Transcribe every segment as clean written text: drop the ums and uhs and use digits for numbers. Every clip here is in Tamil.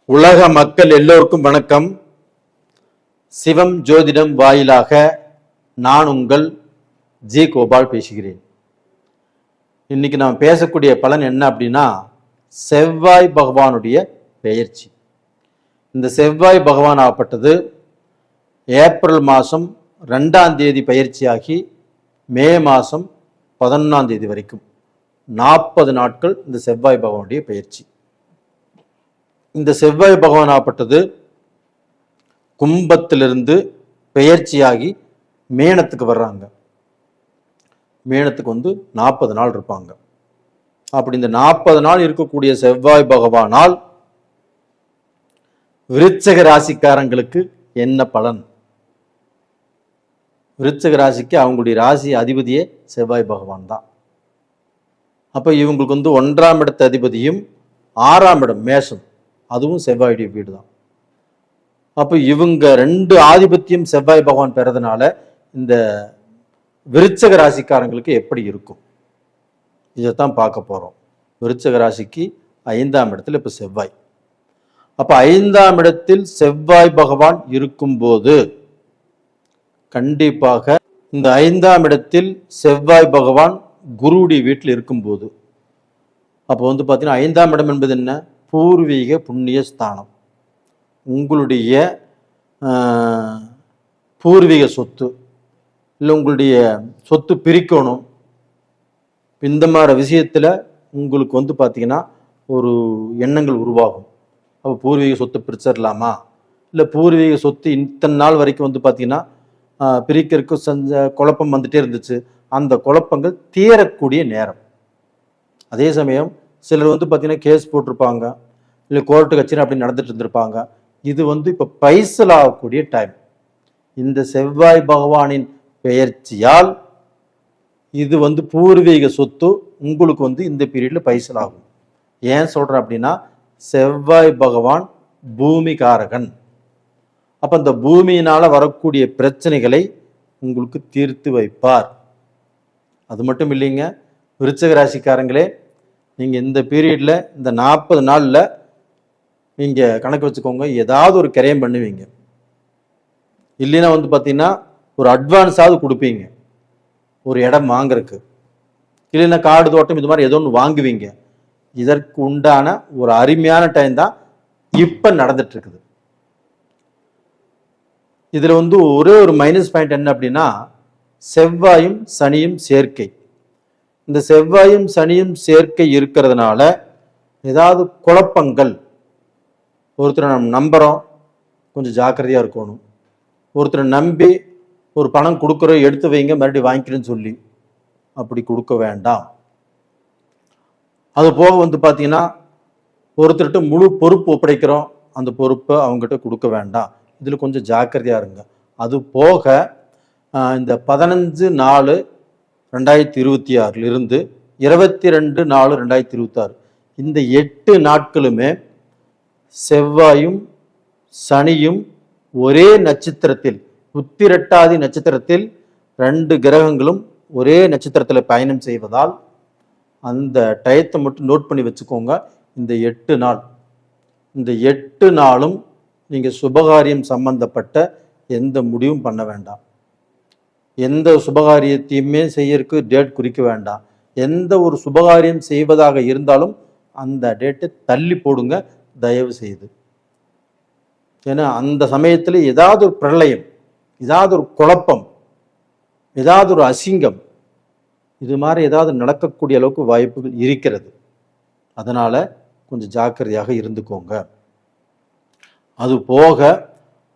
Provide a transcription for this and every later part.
உலக மக்கள் எல்லோருக்கும் வணக்கம். சிவம் ஜோதிடம் வாயிலாக நான் உங்கள் ஜி கோபால் பேசுகிறேன். இன்னைக்கு நாம் பேசக்கூடிய பலன் என்ன அப்படின்னா, செவ்வாய் பகவானுடைய பெயர்ச்சி. இந்த செவ்வாய் பகவான் ஆகப்பட்டது ஏப்ரல் மாதம் 2ஆம் தேதி பயிற்சியாகி மே மாதம் 11ஆம் தேதி வரைக்கும் 40 நாட்கள் இந்த செவ்வாய் பகவானுடைய பயிற்சி. இந்த செவ்வாய் பகவான் ஆகப்பட்டது கும்பத்திலிருந்து பெயர்ச்சியாகி மேனத்துக்கு வர்றாங்க. மேனத்துக்கு 40 நாள் இருப்பாங்க. அப்படி இந்த 40 நாள் இருக்கக்கூடிய செவ்வாய் பகவானால் விருச்சக ராசிக்காரங்களுக்கு என்ன பலன்? விருச்சக ராசிக்கு அவங்களுடைய ராசி அதிபதியே செவ்வாய் பகவான் தான். அப்போ இவங்களுக்கு 1ஆம் இடத்து அதிபதியும் 6ஆம் இடம் மேஷம், அதுவும் செவ்வாயுடைய வீடு தான். அப்போ இவங்க 2 ஆதிபத்தியம் செவ்வாய் பகவான் பெறதுனால இந்த விருச்சக ராசிக்காரங்களுக்கு எப்படி இருக்கும் இதைத்தான் பார்க்க போறோம். விருச்சக ராசிக்கு 5ஆம் இடத்துல இப்ப செவ்வாய். அப்ப 5ஆம் இடத்தில் செவ்வாய் பகவான் இருக்கும்போது கண்டிப்பாக இந்த 5ஆம் இடத்தில் செவ்வாய் பகவான் குருவுடைய வீட்டில் இருக்கும்போது, அப்போ பார்த்தீங்கன்னா 5ஆம் இடம் என்பது என்ன? பூர்வீக புண்ணிய ஸ்தானம். உங்களுடைய பூர்வீக சொத்து இல்லை உங்களுடைய சொத்து பிரிக்கணும், இந்த மாதிரி விஷயத்தில் உங்களுக்கு பார்த்தீங்கன்னா ஒரு எண்ணங்கள் உருவாகும். அப்போ பூர்வீக சொத்து பிரிச்சிடலாமா, இல்லை பூர்வீக சொத்து இத்தனை நாள் வரைக்கும் பார்த்தீங்கன்னா பிரிக்கிறதுக்கு செஞ்ச குழப்பம் வந்துட்டே இருந்துச்சு, அந்த குழப்பங்கள் தீரக்கூடிய நேரம். அதே சமயம் சிலர் பார்த்தீங்கன்னா கேஸ் போட்டிருப்பாங்க, இல்லை கோர்ட்டு கட்சி அப்படி நடந்துட்டு இருந்திருப்பாங்க. இது இப்போ பைசல் ஆகக்கூடிய டைம். இந்த செவ்வாய் பகவானின் பெயர்ச்சியால் இது பூர்வீக சொத்து உங்களுக்கு இந்த பீரியட்ல பைசல் ஆகும். ஏன் சொல்றேன் அப்படின்னா, செவ்வாய் பகவான் பூமிகாரகன். அப்ப இந்த பூமியினால வரக்கூடிய பிரச்சனைகளை உங்களுக்கு தீர்த்து வைப்பார். அது மட்டும் இல்லைங்க, விருச்சக ராசிக்காரங்களே, நீங்க இந்த பீரியட்ல இந்த 40 நாள்ல நீங்க கணக்கு வச்சுக்கோங்க, ஏதாவது ஒரு கிரயம் பண்ணுவீங்க. இல்லைன்னா பார்த்தீங்கன்னா ஒரு அட்வான்ஸாவது கொடுப்பீங்க ஒரு இடம் வாங்குறதுக்கு, இல்லைன்னா காடு தோட்டம் இது மாதிரி ஏதோ ஒன்று வாங்குவீங்க. இதற்கு உண்டான ஒரு அருமையான டைம் தான் இப்ப நடந்துட்டு இருக்குது. இதுல ஒரே ஒரு மைனஸ் பாயிண்ட் என்ன அப்படின்னா, செவ்வாயும் சனியும் சேர்க்கை. இந்த செவ்வாயும் சனியும் சேர்க்கை இருக்கிறதுனால ஏதாவது குழப்பங்கள், ஒருத்தரை நம்ம நம்புறோம், கொஞ்சம் ஜாக்கிரதையா இருக்கணும். ஒருத்தரை நம்பி ஒரு பணம் கொடுக்குறோம், எடுத்து வைங்க மறுபடியும் வாங்கிக்கிறேன்னு சொல்லி அப்படி கொடுக்க வேண்டாம். அது போக பார்த்தீங்கன்னா ஒருத்தர்கிட்ட முழு பொறுப்பு ஒப்படைக்கிறோம், அந்த பொறுப்பை அவங்ககிட்ட கொடுக்க வேண்டாம். இதில் கொஞ்சம் ஜாக்கிரதையா இருங்க. அது போக இந்த 15/4/2026 இருந்து 22/4/2026 இந்த 8 நாட்களுமே செவ்வாயும் சனியும் ஒரே நட்சத்திரத்தில், உத்திரட்டாதி நட்சத்திரத்தில் 2 கிரகங்களும் ஒரே நட்சத்திரத்தில் பயணம் செய்வதால் அந்த டயத்தை மட்டும் நோட் பண்ணி வச்சுக்கோங்க. இந்த 8 நாள், இந்த 8 நாளும் நீங்க சுபகாரியம் சம்பந்தப்பட்ட எந்த முடிவும் பண்ண வேண்டாம். எந்த சுபகாரியத்தையுமே செய்யறதுக்கு டேட் குறிக்க வேண்டாம். எந்த ஒரு சுபகாரியம் செய்வதாக இருந்தாலும் அந்த டேட்டை தள்ளி போடுங்க தயவு செய்து. ஏன்னா அந்த சமயத்தில் ஏதாவது ஒரு பிரளயம், ஏதாவது ஒரு குழப்பம், ஏதாவது ஒரு அசிங்கம், இது மாதிரி ஏதாவது நடக்கக்கூடிய அளவுக்கு வாய்ப்புகள் இருக்கிறது. அதனால கொஞ்சம் ஜாக்கிரதையாக இருந்துக்கோங்க. அது போக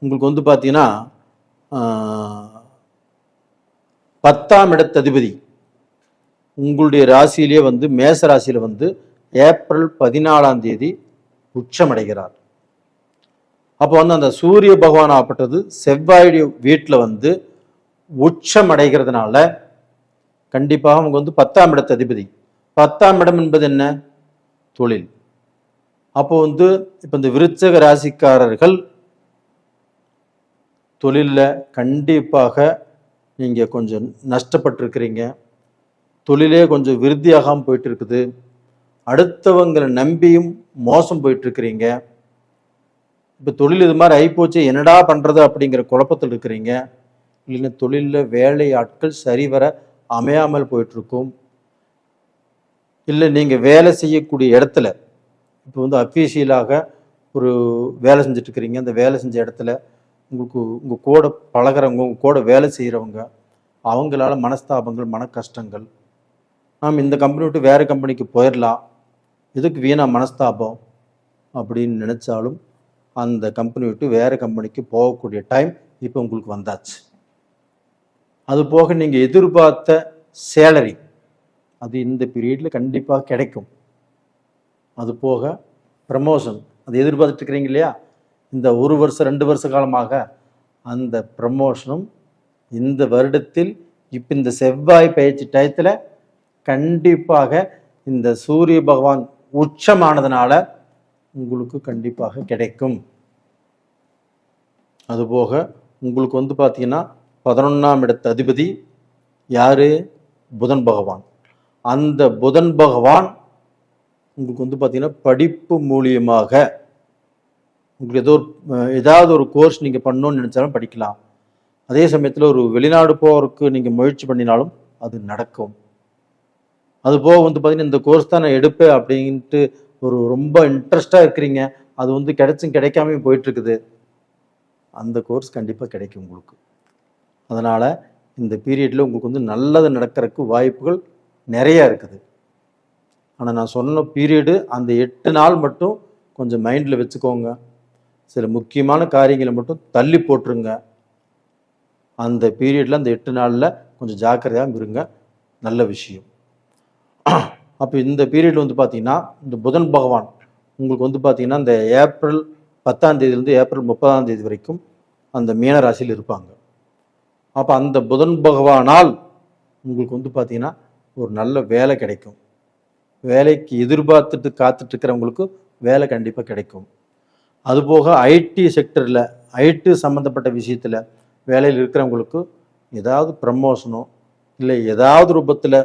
உங்களுக்கு பார்த்தீங்கன்னா 10ஆம் இடத்து அதிபதி உங்களுடைய ராசியிலேயே மேச ராசியில ஏப்ரல் 14ஆம் தேதி உச்சமடைகிறார். அப்போ அந்த சூரிய பகவான் ஆகப்பட்டது செவ்வாயுடைய வீட்டில் உச்சம் அடைகிறதுனால கண்டிப்பாக அவங்க 10ஆம் இடத்து அதிபதி. 10ஆம் இடம் என்பது என்ன? தொழில். அப்போ இப்போ இந்த விருச்சக ராசிக்காரர்கள் தொழிலில் கண்டிப்பாக நீங்க கொஞ்சம் நஷ்டப்பட்டிருக்கிறீங்க. தொழிலே கொஞ்சம் விருத்தியாகாமல் போயிட்டு இருக்குது. அடுத்தவங்களை நம்பியும் மோசம் போயிட்டு இருக்கிறீங்க. இப்போ தொழில் இது மாதிரி ஆகிப்போச்சு, என்னடா பண்ணுறது அப்படிங்கிற குழப்பத்தில் இருக்கிறீங்க. இல்லைன்னா தொழிலில் வேலை ஆட்கள் சரிவர அமையாமல் போயிட்டுருக்கும். இல்லை நீங்கள் வேலை செய்யக்கூடிய இடத்துல இப்போ வந்து அஃபீஷியலாக ஒரு வேலை செஞ்சிட்ருக்கிறீங்க. அந்த வேலை செஞ்ச இடத்துல உங்களுக்கு உங்கள் கூட பழகிறவங்க, உங்கள் கூட வேலை செய்கிறவங்க, அவங்களால மனஸ்தாபங்கள், மன கஷ்டங்கள், நாம் இந்த கம்பெனி விட்டு வேறு கம்பெனிக்கு போயிடலாம், எதுக்கு வீணா மனஸ்தாபம் அப்படின்னு நினச்சாலும் அந்த கம்பெனி விட்டு வேறு கம்பெனிக்கு போகக்கூடிய டைம் இப்போ உங்களுக்கு வந்தாச்சு. அது போக நீங்கள் எதிர்பார்த்த சேலரி அது இந்த பீரியடில் கண்டிப்பாக கிடைக்கும். அது போக ப்ரமோஷன் அது எதிர்பார்த்துட்டு இருக்கிறீங்க இல்லையா, இந்த 1 வருஷம் 2 வருஷ காலமாக அந்த ப்ரமோஷனும் இந்த வருடத்தில் இப்போ இந்த செவ்வாய் பயிற்சி டயத்தில் கண்டிப்பாக இந்த சூரிய பகவான் உச்சமானதுனால உங்களுக்கு கண்டிப்பாக கிடைக்கும். அதுபோக உங்களுக்கு வந்து பார்த்தீங்கன்னா 11ஆம் இடத்து அதிபதி யாரு? புதன் பகவான். அந்த புதன் பகவான் உங்களுக்கு வந்து பார்த்தீங்கன்னா படிப்பு மூலியமாக உங்களுக்கு ஏதாவது ஒரு கோர்ஸ் நீங்கள் பண்ணணும்னு நினச்சாலும் படிக்கலாம். அதே சமயத்தில் ஒரு வெளிநாடு போகிறதுக்கு நீங்கள் முயற்சி பண்ணினாலும் அது நடக்கும். அதுபோக வந்து பார்த்தீங்கன்னா இந்த கோர்ஸ் தான் நான் எடுப்பேன் அப்படின்ட்டு ஒரு ரொம்ப இன்ட்ரெஸ்டாக இருக்கிறீங்க, அது வந்து கிடைச்சும் கிடைக்காம போயிட்டுருக்குது, அந்த கோர்ஸ் கண்டிப்பாக கிடைக்கும் உங்களுக்கு. அதனால் இந்த பீரியடில் உங்களுக்கு வந்து நல்லது நடக்கிறதுக்கு வாய்ப்புகள் நிறையா இருக்குது. ஆனால் நான் சொன்ன பீரியடு அந்த 8 நாள் மட்டும் கொஞ்சம் மைண்டில் வச்சுக்கோங்க. சில முக்கியமான காரியங்களை மட்டும் தள்ளி போட்டுருங்க. அந்த பீரியடில் அந்த 8 நாளில் கொஞ்சம் ஜாக்கிரதையாக இருங்க, நல்ல விஷயம். அப்போ இந்த பீரியடில் வந்து பார்த்திங்கன்னா இந்த புதன் பகவான் உங்களுக்கு வந்து பார்த்திங்கன்னா இந்த ஏப்ரல் 10ஆம் தேதியிலேருந்து ஏப்ரல் 30ஆம் தேதி வரைக்கும் அந்த மீன ராசியில் இருப்பாங்க. அப்போ அந்த புதன் பகவானால் உங்களுக்கு வந்து பார்த்திங்கன்னா ஒரு நல்ல வேலை கிடைக்கும். வேலைக்கு எதிர்பார்த்துட்டு காத்துட்ருக்கிறவங்களுக்கு வேலை கண்டிப்பாக கிடைக்கும். அதுபோக ஐடி செக்டரில் ஐடி சம்மந்தப்பட்ட விஷயத்தில் வேலையில் இருக்கிறவங்களுக்கு ஏதாவது ப்ரமோஷனோ இல்லை ஏதாவது ரூபத்தில்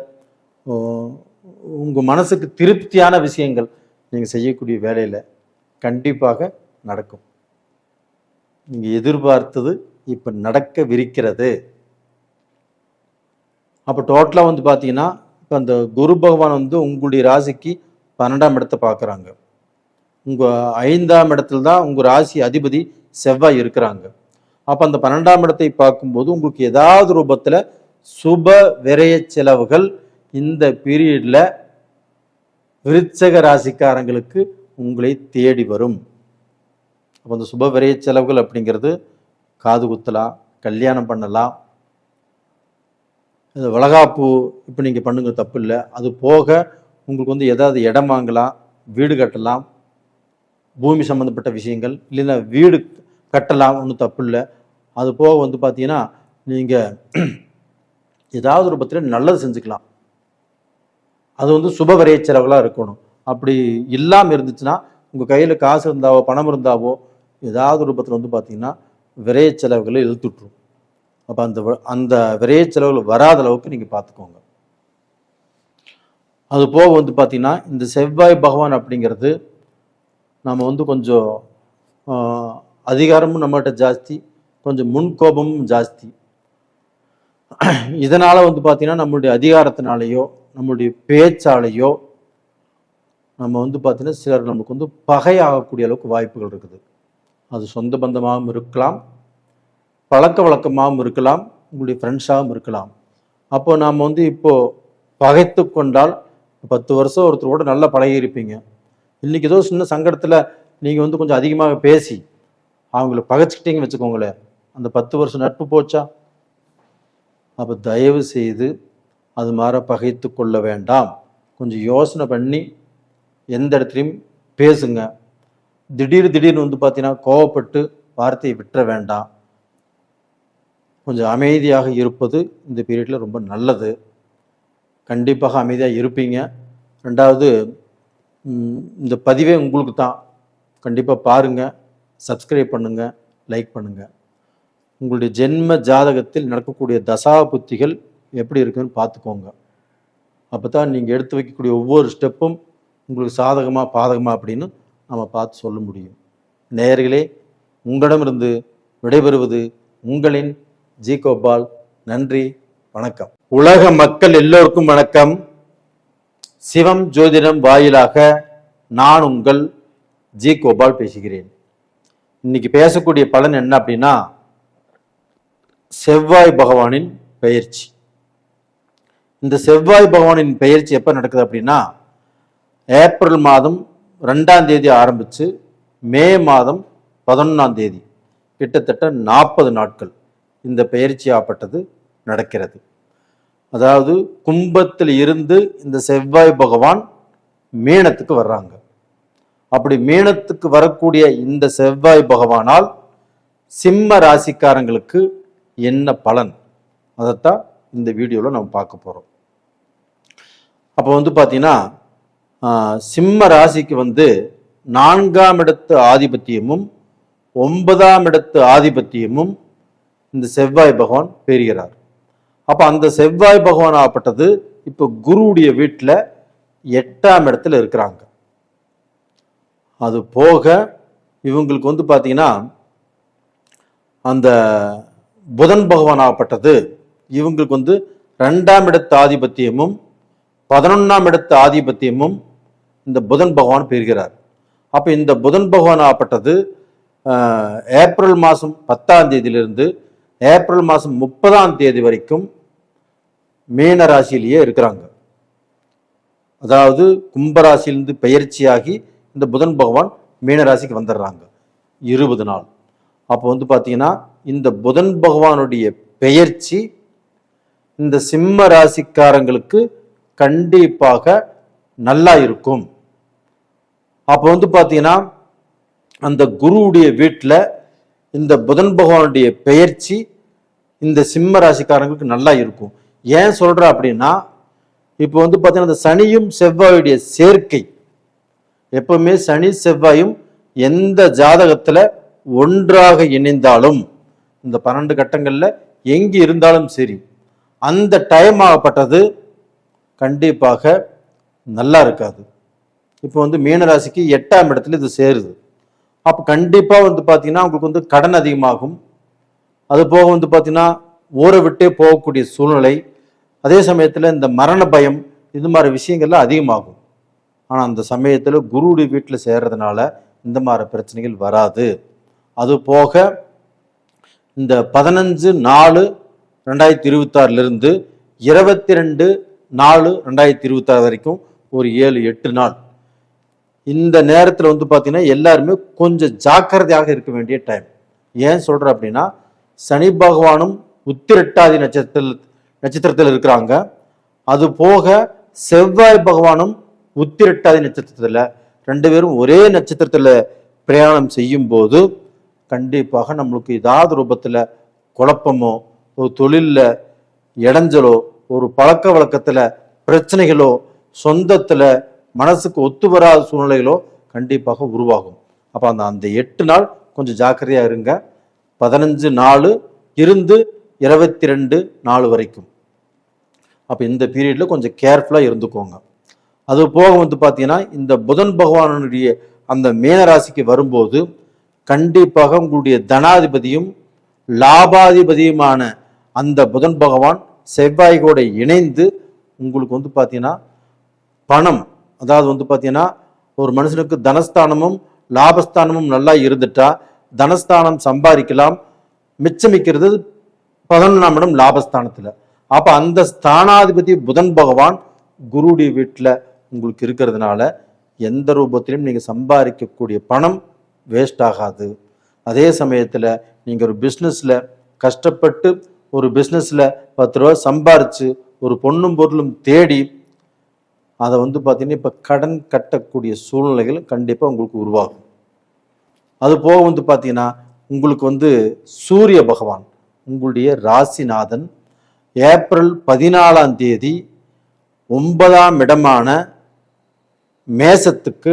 உங்கள் மனசுக்கு திருப்தியான விஷயங்கள் நீங்கள் செய்யக்கூடிய வேலையில் கண்டிப்பாக நடக்கும். நீங்கள் எதிர்பார்த்தது இப்போ நடக்கவிருக்கிறது. அப்போ டோட்டலாக வந்து பார்த்தீங்கன்னா இப்போ அந்த குரு பகவான் வந்து உங்களுடைய ராசிக்கு 12ஆம் இடத்தை பார்க்குறாங்க. உங்கள் 5ஆம் இடத்துல தான் உங்கள் ராசி அதிபதி செவ்வாய் இருக்கிறாங்க. அப்போ அந்த 12ஆம் இடத்தை பார்க்கும்போது உங்களுக்கு ஏதாவது ரூபத்தில் சுப விரய செலவுகள் இந்த பீரியடில் விருச்சக ராசிக்காரங்களுக்கு உங்களை தேடி வரும். அப்போ அந்த சுப விரய செலவுகள் அப்படிங்கிறது காது குத்தலாம், கல்யாணம் பண்ணலாம், வளகாப்பு இப்போ நீங்கள் பண்ணுங்க தப்பு இல்லை. அது போக உங்களுக்கு வந்து ஏதாவது இடம் வாங்கலாம், வீடு கட்டலாம், பூமி சம்மந்தப்பட்ட விஷயங்கள் இல்லைன்னா வீடு கட்டலாம், ஒன்றும் தப்பு இல்லை. அது போக வந்து பார்த்தீங்கன்னா நீங்கள் ஏதாவது ஒரு பத்திரம் நல்லது செஞ்சுக்கலாம். அது வந்து சுப விரைய செலவுகளாக இருக்கணும். அப்படி இல்லாமல் இருந்துச்சுன்னா உங்கள் கையில் காசு இருந்தாவோ பணம் இருந்தாவோ ஏதாவது ஒரு பத்திரம் வந்து பார்த்தீங்கன்னா விரைய செலவுகளை இழுத்துட்ரும். அப்போ அந்த விரைய செலவுகள் வராத அளவுக்கு நீங்கள் பார்த்துக்கோங்க. அது போக வந்து பார்த்தீங்கன்னா இந்த செவ்வாய் பகவான் அப்படிங்கிறது நம்ம வந்து கொஞ்சம் அதிகாரமும் நம்மகிட்ட ஜாஸ்தி, கொஞ்சம் முன்கோபமும் ஜாஸ்தி. இதனால் வந்து பார்த்தீங்கன்னா நம்மளுடைய அதிகாரத்தினாலேயோ நம்மளுடைய பேச்சாலேயோ நம்ம வந்து பார்த்தீங்கன்னா சிலர் நமக்கு வந்து பகையாகக்கூடிய அளவுக்கு வாய்ப்புகள் இருக்குது. அது சொந்த பந்தமாகவும் இருக்கலாம், பழக்க வழக்கமாகவும் இருக்கலாம், உங்களுடைய ஃப்ரெண்ட்ஸாகவும் இருக்கலாம். அப்போ நாம் வந்து இப்போது பகைத்து கொண்டால் 10 வருஷம் ஒருத்தரோட நல்லா பழகியிருப்பீங்க. இன்றைக்கி ஏதோ சின்ன சங்கடத்தில் நீங்கள் வந்து கொஞ்சம் அதிகமாக பேசி அவங்கள பகைச்சிக்கிட்டீங்க வச்சுக்கோங்களேன், அந்த 10 வருஷம் நட்பு போச்சா? அப்போ தயவு செய்து அது மாதிரி பகைத்து கொள்ள வேண்டாம். கொஞ்சம் யோசனை பண்ணி எந்த இடத்துலையும் பேசுங்க. திடீர்னு வந்து பார்த்தீங்கன்னா கோவப்பட்டு வார்த்தையை விட்டுற வேண்டாம். கொஞ்சம் அமைதியாக இருப்பது இந்த பீரியடில் ரொம்ப நல்லது. கண்டிப்பாக அமைதியாக இருப்பீங்க. ரெண்டாவது, இந்த பதிவே உங்களுக்கு தான். கண்டிப்பாக பாருங்கள், சப்ஸ்கிரைப் பண்ணுங்கள், லைக் பண்ணுங்கள். உங்களுடைய ஜென்ம ஜாதகத்தில் நடக்கக்கூடிய தசா புத்திகள் எப்படி இருக்குன்னு பார்த்துக்கோங்க. அப்போ தான் நீங்கள் எடுத்து வைக்கக்கூடிய ஒவ்வொரு ஸ்டெப்பும் உங்களுக்கு சாதகமாக பாதகமாக அப்படின்னு நம்ம பார்த்து சொல்ல முடியும். நேயர்களே, உங்களிடமிருந்து விடைபெறுவது உங்களின் ஜி கோபால். நன்றி, வணக்கம். உலக மக்கள் எல்லோருக்கும் வணக்கம். சிவம் ஜோதிடம் வாயிலாக நான் உங்கள் ஜி கோபால் பேசுகிறேன். இன்னைக்கு பேசக்கூடிய பலன் என்ன அப்படின்னா, செவ்வாய் பகவானின் பெயர்ச்சி. இந்த செவ்வாய் பகவானின் பெயர்ச்சி எப்போ நடக்குது அப்படின்னா, ஏப்ரல் மாதம் 2ஆம் தேதி ஆரம்பித்து மே மாதம் 11ஆம் தேதி, கிட்டத்தட்ட 40 நாட்கள் இந்த பெயர்ச்சியாகப்பட்டது நடக்கிறது. அதாவது கும்பத்தில் இருந்து இந்த செவ்வாய் பகவான் மீனத்துக்கு வர்றாங்க. அப்படி மீனத்துக்கு வரக்கூடிய இந்த செவ்வாய் பகவானால் சிம்ம ராசிக்காரங்களுக்கு என்ன பலன், அதைத்தான் இந்த வீடியோவில் நம்ம பார்க்க போகிறோம். அப்போ பார்த்தீங்கன்னா, சிம்ம ராசிக்கு 4ஆம் இடத்து ஆதிபத்தியமும் 9ஆம் இடத்து ஆதிபத்தியமும் இந்த செவ்வாய் பகவான் பெறுகிறார். அப்போ அந்த செவ்வாய் பகவான் ஆகப்பட்டது இப்போ குருவுடைய வீட்டில் 8ஆம் இடத்துல இருக்கிறாங்க. அது போக இவங்களுக்கு பார்த்தீங்கன்னா, அந்த புதன் பகவான் ஆகப்பட்டது இவங்களுக்கு 2ஆம் இடத்து ஆதிபத்தியமும் 11ஆம் இடத்து ஆதிபத்தியமும் இந்த புதன் பகவான் பெறுகிறார். அப்போ இந்த புதன் பகவான் ஆகப்பட்டது ஏப்ரல் மாதம் 10ஆம் தேதியிலிருந்து ஏப்ரல் மாதம் 30ஆம் தேதி வரைக்கும் மீன ராசியிலேயே இருக்கிறாங்க. அதாவது கும்பராசியிலிருந்து பெயர்ச்சியாகி இந்த புதன் பகவான் மீனராசிக்கு வந்துடுறாங்க 20 நாள். அப்போ பார்த்தீங்கன்னா, இந்த புதன் பகவானுடைய பெயர்ச்சி இந்த சிம்ம ராசிக்காரங்களுக்கு கண்டிப்பாக நல்லா இருக்கும். அப்போ பார்த்தீங்கன்னா, அந்த குருவுடைய வீட்டில் இந்த புதன் பகவானுடைய பெயர்ச்சி இந்த சிம்ம ராசிக்காரங்களுக்கு நல்லா இருக்கும். ஏன் சொல்ற அப்படின்னா, இப்போ பார்த்தீங்கன்னா, இந்த சனியும் செவ்வாயுடைய சேர்க்கை, எப்பவுமே சனி செவ்வாயும் எந்த ஜாதகத்துல ஒன்றாக இணைந்தாலும், இந்த 12 கட்டங்கள்ல எங்கே இருந்தாலும் சரி, அந்த டைம் ஆகப்பட்டது கண்டிப்பாக நல்லா இருக்காது. இப்போ மீனராசிக்கு 8ஆம் இடத்துல இது சேருது. அப்போ கண்டிப்பாக பார்த்தீங்கன்னா, உங்களுக்கு கடன் அதிகமாகும். அது போக பார்த்தீங்கன்னா, ஊரை விட்டே போகக்கூடிய சூழ்நிலை, அதே சமயத்தில் இந்த மரண பயம், இது மாதிரி விஷயங்கள்லாம் அதிகமாகும். ஆனால் அந்த சமயத்தில் குருவுடைய வீட்டில் சேர்றதுனால இந்த மாதிரி பிரச்சனைகள் வராது. அது போக இந்த 15/4/2026 22/4/2026 வரைக்கும் ஒரு 7-8 நாள், இந்த நேரத்தில் பார்த்தீங்கன்னா எல்லாருமே கொஞ்சம் ஜாக்கிரதையாக இருக்க வேண்டிய டைம். ஏன் சொல்கிறேன் அப்படின்னா, சனி பகவானும் உத்திரட்டாதி நட்சத்திரத்தில் இருக்கிறாங்க. அது போக செவ்வாய் பகவானும் உத்திரட்டாதி நட்சத்திரத்தில், 2 பேரும் ஒரே நட்சத்திரத்தில் பிரயாணம் செய்யும் போது கண்டிப்பாக நம்மளுக்கு ஏதாவது ரூபத்தில் குழப்பமோ, ஒரு தொழிலில் இடைஞ்சலோ, ஒரு பழக்க வழக்கத்தில் பிரச்சனைகளோ, சொந்தத்தில் மனசுக்கு ஒத்து வராத சூழ்நிலைகளோ கண்டிப்பாக உருவாகும். அப்போ அந்த 8 நாள் கொஞ்சம் ஜாக்கிரதையாக இருங்க. 15/4 இருந்து 22/4 வரைக்கும். அப்போ இந்த பீரியடில் கொஞ்சம் கேர்ஃபுல்லாக இருந்துக்கோங்க. அது போக பார்த்தீங்கன்னா, இந்த புதன் பகவானுடைய அந்த மீனராசிக்கு வரும்போது கண்டிப்பாக உங்களுடைய தனாதிபதியும் லாபாதிபதியுமான அந்த புதன் பகவான் செவ்வாய்கோட இணைந்து உங்களுக்கு பார்த்தீங்கன்னா பணம், அதாவது பார்த்தீங்கன்னா, ஒரு மனுஷனுக்கு தனஸ்தானமும் லாபஸ்தானமும் நல்லா இருந்துட்டா தனஸ்தானம் சம்பாதிக்கலாம். மிச்சமிக்கிறது 11ஆம் இடம் லாபஸ்தானத்தில். அப்போ அந்த ஸ்தானாதிபதி புதன் பகவான் குருடைய வீட்டில் உங்களுக்கு இருக்கிறதுனால எந்த ரூபத்திலும் நீங்கள் சம்பாதிக்கக்கூடிய பணம் வேஸ்ட் ஆகாது. அதே சமயத்தில் நீங்கள் ஒரு பிஸ்னஸில் கஷ்டப்பட்டு ஒரு பிஸ்னஸில் 10 ரூபா சம்பாரித்து ஒரு பொண்ணும் பொருளும் தேடி அதை பார்த்தீங்கன்னா இப்போ கடன் கட்டக்கூடிய சூழ்நிலைகள் கண்டிப்பாக உங்களுக்கு உருவாகும். அது போக பார்த்தீங்கன்னா, உங்களுக்கு சூரிய பகவான் உங்களுடைய ராசிநாதன் ஏப்ரல் 14ஆம் தேதி 9ஆம் இடமான மேசத்துக்கு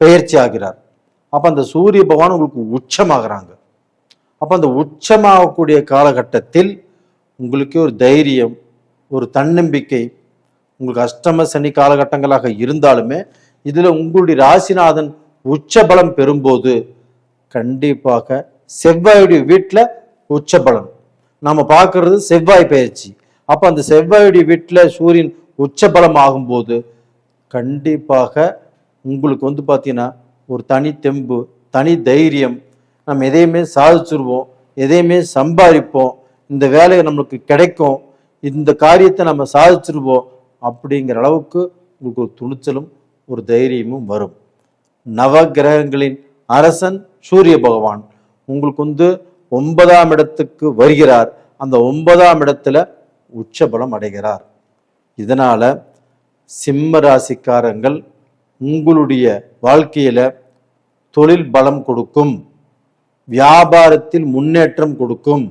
பெயர்ச்சி ஆகிறார். அப்போ அந்த சூரிய பகவான் உங்களுக்கு உச்சமாகறாங்க. அப்போ அந்த உச்சமாகக்கூடிய காலகட்டத்தில் உங்களுக்கு ஒரு தைரியம், ஒரு தன்னம்பிக்கை, உங்களுக்கு அஷ்டம சனி காலகட்டங்களாக இருந்தாலுமே இதில் உங்களுடைய ராசிநாதன் உச்ச பலம் பெறும்போது கண்டிப்பாக செவ்வாயுடைய வீட்டில் உச்ச பலன். நம்ம பார்க்கறது செவ்வாய் பயிற்சி. அப்போ அந்த செவ்வாயுடைய வீட்டில் சூரியன் உச்ச பலம் ஆகும்போது கண்டிப்பாக உங்களுக்கு வந்து பார்த்தீங்கன்னா ஒரு தனி தெம்பு, தனி தைரியம், நம்ம எதையுமே சாதிச்சிருவோம், எதையுமே சம்பாதிப்போம், இந்த வேலை நம்மளுக்கு கிடைக்கும், இந்த காரியத்தை நம்ம சாதிச்சிருவோம் அப்படிங்கிற அளவுக்கு உங்களுக்கு ஒரு துணிச்சலும் ஒரு தைரியமும் வரும். நவ கிரகங்களின் அரசன் சூரிய பகவான் உங்களுக்கு வந்து 9ஆம் இடத்துக்கு வருகிறார். அந்த 9ஆம் இடத்துல உச்சபலம் அடைகிறார். இதனால சிம்ம ராசிக்காரங்கள் உங்களுடைய வாழ்க்கையில தொழில் பலம் கொடுக்கும், வியாபாரத்தில் முன்னேற்றம் கொடுக்கும்.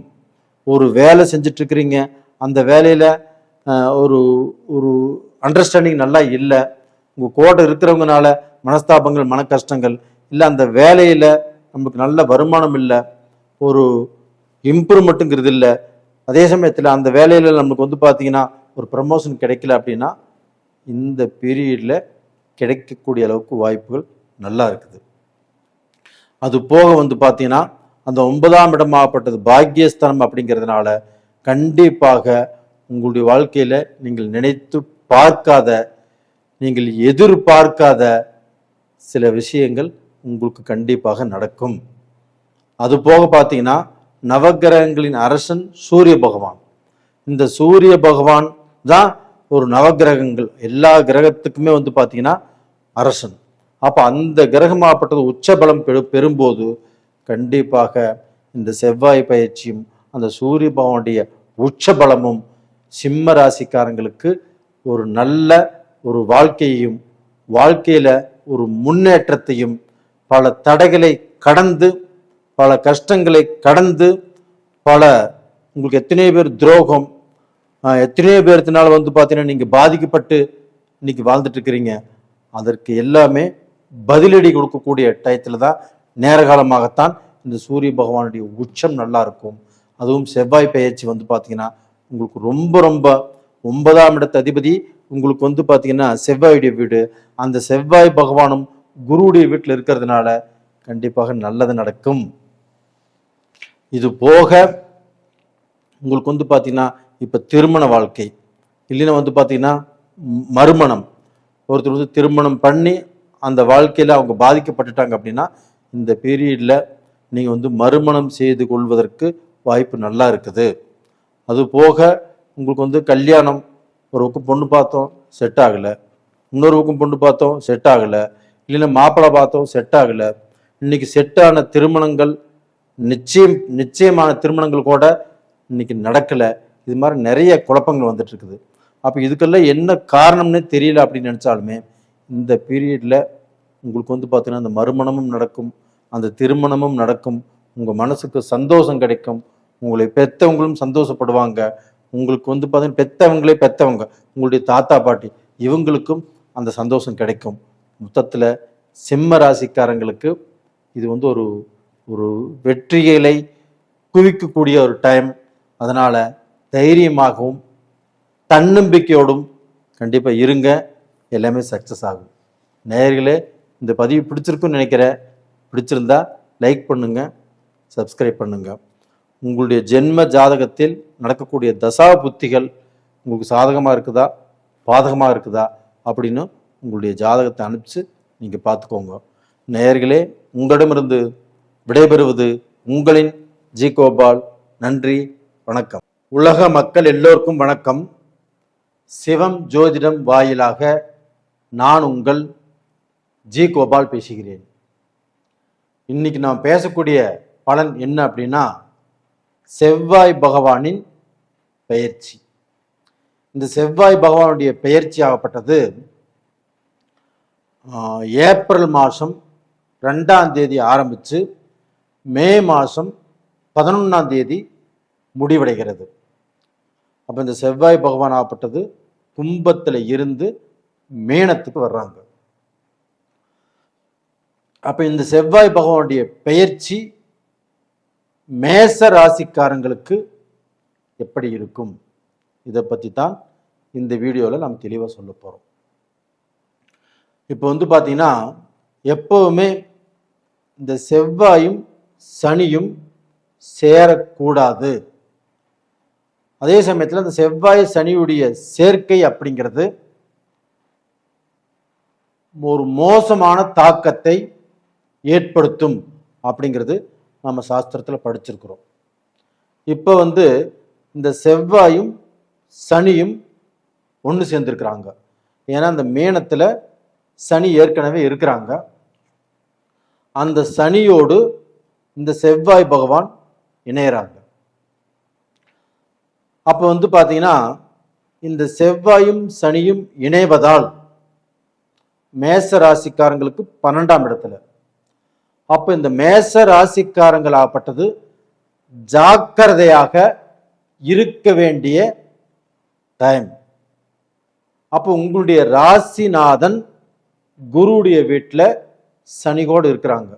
ஒரு வேலை செஞ்சுட்டு இருக்கிறீங்க, அந்த வேலையில ஒரு ஒரு அண்டர்ஸ்டாண்டிங் நல்லா இல்லை, உங்கள் கூட இருக்கிறவங்கனால மனஸ்தாபங்கள், மன கஷ்டங்கள் இல்லை, அந்த வேலையில் நமக்கு நல்ல வருமானம் இல்லை, ஒரு இம்ப்ரூவ்மெண்ட்டுங்கிறது இல்லை, அதே சமயத்தில் அந்த வேலையில் நமக்கு வந்து பார்த்தீங்கன்னா ஒரு ப்ரமோஷன் கிடைக்கல அப்படின்னா இந்த பீரியடில் கிடைக்கக்கூடிய அளவுக்கு வாய்ப்புகள் நல்லா இருக்குது. அது போக வந்து பார்த்தீங்கன்னா அந்த 9ஆம் இடமாகப்பட்டது பாக்கியஸ்தானம் அப்படிங்கிறதுனால கண்டிப்பாக உங்களுடைய வாழ்க்கையில் நீங்கள் நினைத்து பார்க்காத, நீங்கள் எதிர்பார்க்காத சில விஷயங்கள் உங்களுக்கு கண்டிப்பாக நடக்கும். அது போக பார்த்தீங்கன்னா நவகிரகங்களின் அரசன் சூரிய பகவான். இந்த சூரிய பகவான் தான் ஒரு நவகிரகங்கள் எல்லா கிரகத்துக்குமே வந்து பார்த்தீங்கன்னா அரசன். அப்போ அந்த கிரகமாகப்பட்டது உச்சபலம் பெறும்போது கண்டிப்பாக இந்த செவ்வாய் பயிற்சியும் அந்த சூரிய பகவானுடைய உச்சபலமும் சிம்ம ராசிக்காரங்களுக்கு ஒரு நல்ல ஒரு வாழ்க்கையையும், வாழ்க்கையில ஒரு முன்னேற்றத்தையும், பல தடைகளை கடந்து, பல கஷ்டங்களை கடந்து, பல உங்களுக்கு எத்தனையோ பேர் துரோகம், எத்தனையோ பேர்த்தினால வந்து பார்த்தீங்கன்னா நீங்கள் பாதிக்கப்பட்டு இன்னைக்கு வாழ்ந்துட்டு இருக்கிறீங்க. அதற்கு எல்லாமே பதிலடி கொடுக்கக்கூடிய டயத்தில் தான், நேர காலமாகத்தான் இந்த சூரிய பகவானுடைய உச்சம் நல்லா இருக்கும். அதுவும் செவ்வாய் பயிற்சி வந்து பார்த்தீங்கன்னா உங்களுக்கு ரொம்ப ரொம்ப 9ஆம் இடத்து அதிபதி உங்களுக்கு வந்து பார்த்தீங்கன்னா செவ்வாயுடைய வீடு. அந்த செவ்வாய் பகவானும் குருவுடைய வீட்டில் இருக்கிறதுனால கண்டிப்பாக நல்லது நடக்கும். இது போக உங்களுக்கு வந்து பார்த்தீங்கன்னா இப்போ திருமண வாழ்க்கை இல்லைன்னா வந்து பார்த்தீங்கன்னா மறுமணம், ஒருத்தர் வந்து திருமணம் பண்ணி அந்த வாழ்க்கையில் அவங்க பாதிக்கப்பட்டுட்டாங்க அப்படின்னா இந்த பீரியடில் நீங்கள் வந்து மறுமணம் செய்து கொள்வதற்கு வாய்ப்பு நல்லா இருக்குது. அது போக உங்களுக்கு வந்து கல்யாணம், ஒரு பக்கம் பொண்ணு பார்த்தோம் செட் ஆகலை, இன்னொரு பக்கம் பொண்ணு பார்த்தோம் செட் ஆகலை, இல்லைன்னா மாப்பிள்ளை பார்த்தோம் செட் ஆகலை, இன்னைக்கு செட்டான திருமணங்கள் நிச்சயமான திருமணங்கள் கூட இன்னைக்கு நடக்கலை. இது மாதிரி நிறைய குழப்பங்கள் வந்துட்டு இருக்குது. அப்போ இதுக்கெல்லாம் என்ன காரணம்னே தெரியல அப்படின்னு நினச்சாலுமே இந்த பீரியடில் உங்களுக்கு வந்து பார்த்தீங்கன்னா அந்த மறுமணமும் நடக்கும், அந்த திருமணமும் நடக்கும், உங்கள் மனசுக்கு சந்தோஷம் கிடைக்கும், உங்களை பெற்றவங்களும் சந்தோஷப்படுவாங்க, உங்களுக்கு வந்து பார்த்தீங்கன்னா பெற்றவங்க உங்களுடைய தாத்தா பாட்டி இவங்களுக்கும் அந்த சந்தோஷம் கிடைக்கும். மொத்தத்தில் சிம்ம ராசிக்காரங்களுக்கு இது வந்து ஒரு ஒரு வெற்றிகளை குவிக்கக்கூடிய ஒரு டைம். அதனால் தைரியமாகவும் தன்னம்பிக்கையோடும் கண்டிப்பாக இருங்க, எல்லாமே சக்ஸஸ் ஆகும். நேயர்களே, இந்த பதிவு பிடிச்சிருக்குன்னு நினைக்கிறேன். பிடிச்சிருந்தா லைக் பண்ணுங்கள், சப்ஸ்கிரைப் பண்ணுங்கள். உங்களுடைய ஜென்ம ஜாதகத்தில் நடக்கக்கூடிய தசா புத்திகள் உங்களுக்கு சாதகமாக இருக்குதா பாதகமாக இருக்குதா அப்படின்னு உங்களுடைய ஜாதகத்தை அனுப்பிச்சு நீங்கள் பார்த்துக்கோங்க. நேயர்களே, உங்களிடமிருந்து விடைபெறுவது உங்களின் ஜி கோபால். நன்றி, வணக்கம். உலக மக்கள் எல்லோருக்கும் வணக்கம். சிவம் ஜோதிடம் வாயிலாக நான் உங்கள் ஜி கோபால் பேசுகிறேன். இன்னைக்கு நான் பேசக்கூடிய பலன் என்ன அப்படின்னா செவ்வாய் பகவானின் பெயர்ச்சி. இந்த செவ்வாய் பகவானுடைய பெயர்ச்சி ஆகப்பட்டது ஏப்ரல் மாதம் 2ஆம் தேதி ஆரம்பித்து மே மாதம் 11ஆம் தேதி முடிவடைகிறது. அப்போ இந்த செவ்வாய் பகவான் ஆகப்பட்டது கும்பத்தில் இருந்து மீனத்துக்கு வர்றாங்க. அப்போ இந்த செவ்வாய் பகவானுடைய பெயர்ச்சி மேச ராசிக்காரங்களுக்கு எப்படி இருக்கும், இதை பற்றி தான் இந்த வீடியோவில் நாம் தெளிவாக சொல்ல போகிறோம். இப்போ வந்து பார்த்தீங்கன்னா எப்போவுமே இந்த செவ்வாயும் சனியும் சேரக்கூடாது. அதே சமயத்தில் அந்த செவ்வாய் சனியுடைய சேர்க்கை அப்படிங்கிறது ஒரு மோசமான தாக்கத்தை ஏற்படுத்தும் அப்படிங்கிறது நம்ம சாஸ்திரத்தில் படிச்சிருக்கிறோம். இப்போ இந்த செவ்வாயும் சனியும் ஒன்று சேர்ந்துருக்கிறாங்க. ஏன்னா அந்த மீனத்தில் சனி ஏற்கனவே இருக்கிறாங்க. அந்த சனியோடு இந்த செவ்வாய் பகவான் இணையறாங்க. அப்போ பார்த்தீங்கன்னா இந்த செவ்வாயும் சனியும் இணைவதால் மேச ராசிக்காரங்களுக்கு 12ஆம் இடத்துல. அப்போ இந்த மேச ராசிக்காரங்களாகப்பட்டது ஜாக்கிரதையாக இருக்க வேண்டிய டைம். அப்போ உங்களுடைய ராசிநாதன் குருவுடைய வீட்டில் சனிகோடு இருக்கிறாங்க.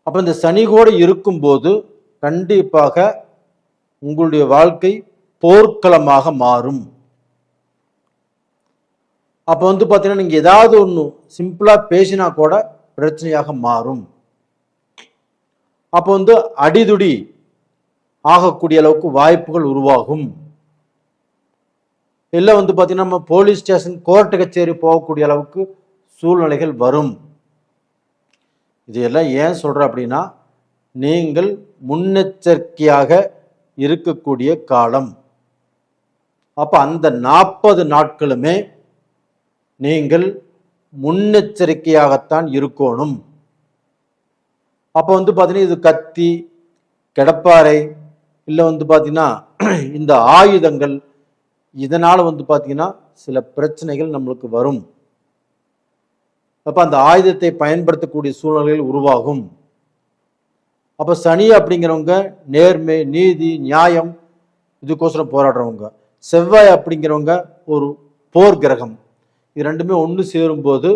அப்போ இந்த சனிகோடு இருக்கும்போது கண்டிப்பாக உங்களுடைய வாழ்க்கை போர்க்களமாக மாறும். அப்போ பார்த்தீங்கன்னா நீங்கள் ஏதாவது ஒன்று சிம்பிளாக பேசினா கூட பிரச்சனையாக மாறும். அப்போ அடிதுடி ஆகக்கூடிய அளவுக்கு வாய்ப்புகள் உருவாகும். இல்லை பார்த்தீங்கன்னா நம்ம போலீஸ் ஸ்டேஷன் கோர்ட்டு கச்சேரி போகக்கூடிய அளவுக்கு சூழ்நிலைகள் வரும். இதையெல்லாம் ஏன் சொல்கிறேன் அப்படின்னா, நீங்கள் முன்னெச்சரிக்கையாக இருக்கக்கூடிய காலம். அப்போ அந்த 40 நாட்களுமே நீங்கள் முன்னெச்சரிக்கையாகத்தான் இருக்கணும். அப்போ பார்த்தீங்கன்னா இது கத்தி, கிடப்பாறை, இல்லை பார்த்தீங்கன்னா இந்த ஆயுதங்கள், இதனால் பார்த்தீங்கன்னா சில பிரச்சனைகள் நம்மளுக்கு வரும். அப்போ அந்த ஆயுதத்தை பயன்படுத்தக்கூடிய சூழ்நிலைகள் உருவாகும். அப்போ சனி அப்படிங்கிறவங்க நேர்மை, நீதி, நியாயம் இதுக்கோசரம் போராடுறவங்க. செவ்வாய் அப்படிங்கிறவங்க ஒரு போர் கிரகம். இது ரெண்டுமே ஒன்று சேரும்போது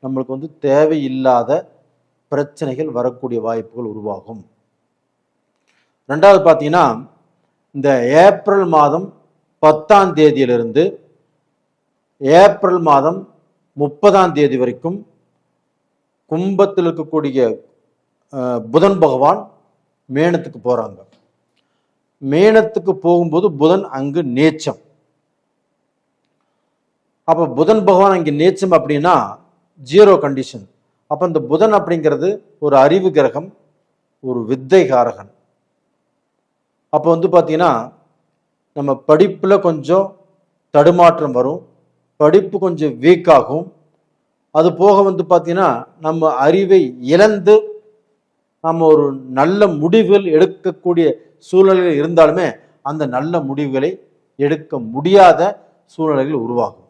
நம்மளுக்கு தேவையில்லாத பிரச்சனைகள் வரக்கூடிய வாய்ப்புகள் உருவாகும். ரெண்டாவது பார்த்தீங்கன்னா இந்த ஏப்ரல் மாதம் 10ஆம் தேதியிலிருந்து ஏப்ரல் மாதம் 30ஆம் தேதி வரைக்கும் கும்பத்தில் இருக்கக்கூடிய புதன் பகவான் மேனத்துக்கு போறாங்க. மேனத்துக்கு போகும்போது புதன் அங்கு நீச்சம். அப்ப புதன் பகவான் அங்கே நீச்சம் அப்படின்னா 0 கண்டிஷன். அப்ப இந்த புதன் அப்படிங்கிறது ஒரு அறிவு கிரகம், ஒரு வித்தை காரகன். அப்போ பார்த்தீங்கன்னா நம்ம படிப்பில் கொஞ்சம் தடுமாற்றம் வரும், படிப்பு கொஞ்சம் வீக் ஆகும். அது போக பார்த்தீங்கன்னா நம்ம அறிவை இழந்து நம்ம ஒரு நல்ல முடிவுகள் எடுக்கக்கூடிய சூழ்நிலைகள் இருந்தாலுமே அந்த நல்ல முடிவுகளை எடுக்க முடியாத சூழ்நிலைகள் உருவாகும்.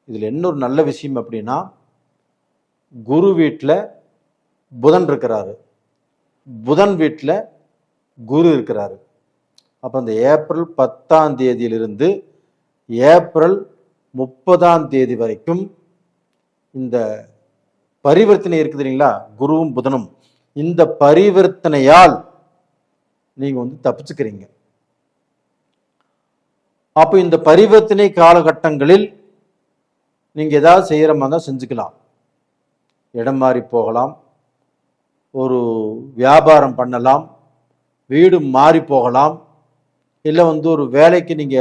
இதில் என்ன ஒரு நல்ல விஷயம் அப்படின்னா, குரு வீட்டில் புதன் இருக்கிறாரு, புதன் வீட்டில் குரு இருக்கிறாரு. அப்போ அந்த ஏப்ரல் 10ஆம் தேதியிலிருந்து ஏப்ரல் 30ஆம் தேதி வரைக்கும் இந்த பரிவர்த்தனை இருக்குது இல்லைங்களா, குருவும் புதனும், இந்த பரிவர்த்தனையால் நீங்க தப்பிச்சுக்கிறீங்க. அப்போ இந்த பரிவர்த்தனை காலகட்டங்களில் நீங்க ஏதாவது செய்யற மாதிரி தான் செஞ்சுக்கலாம். இடம் மாறி போகலாம், ஒரு வியாபாரம் பண்ணலாம், வீடு மாறி போகலாம், இல்லை ஒரு வேலைக்கு நீங்க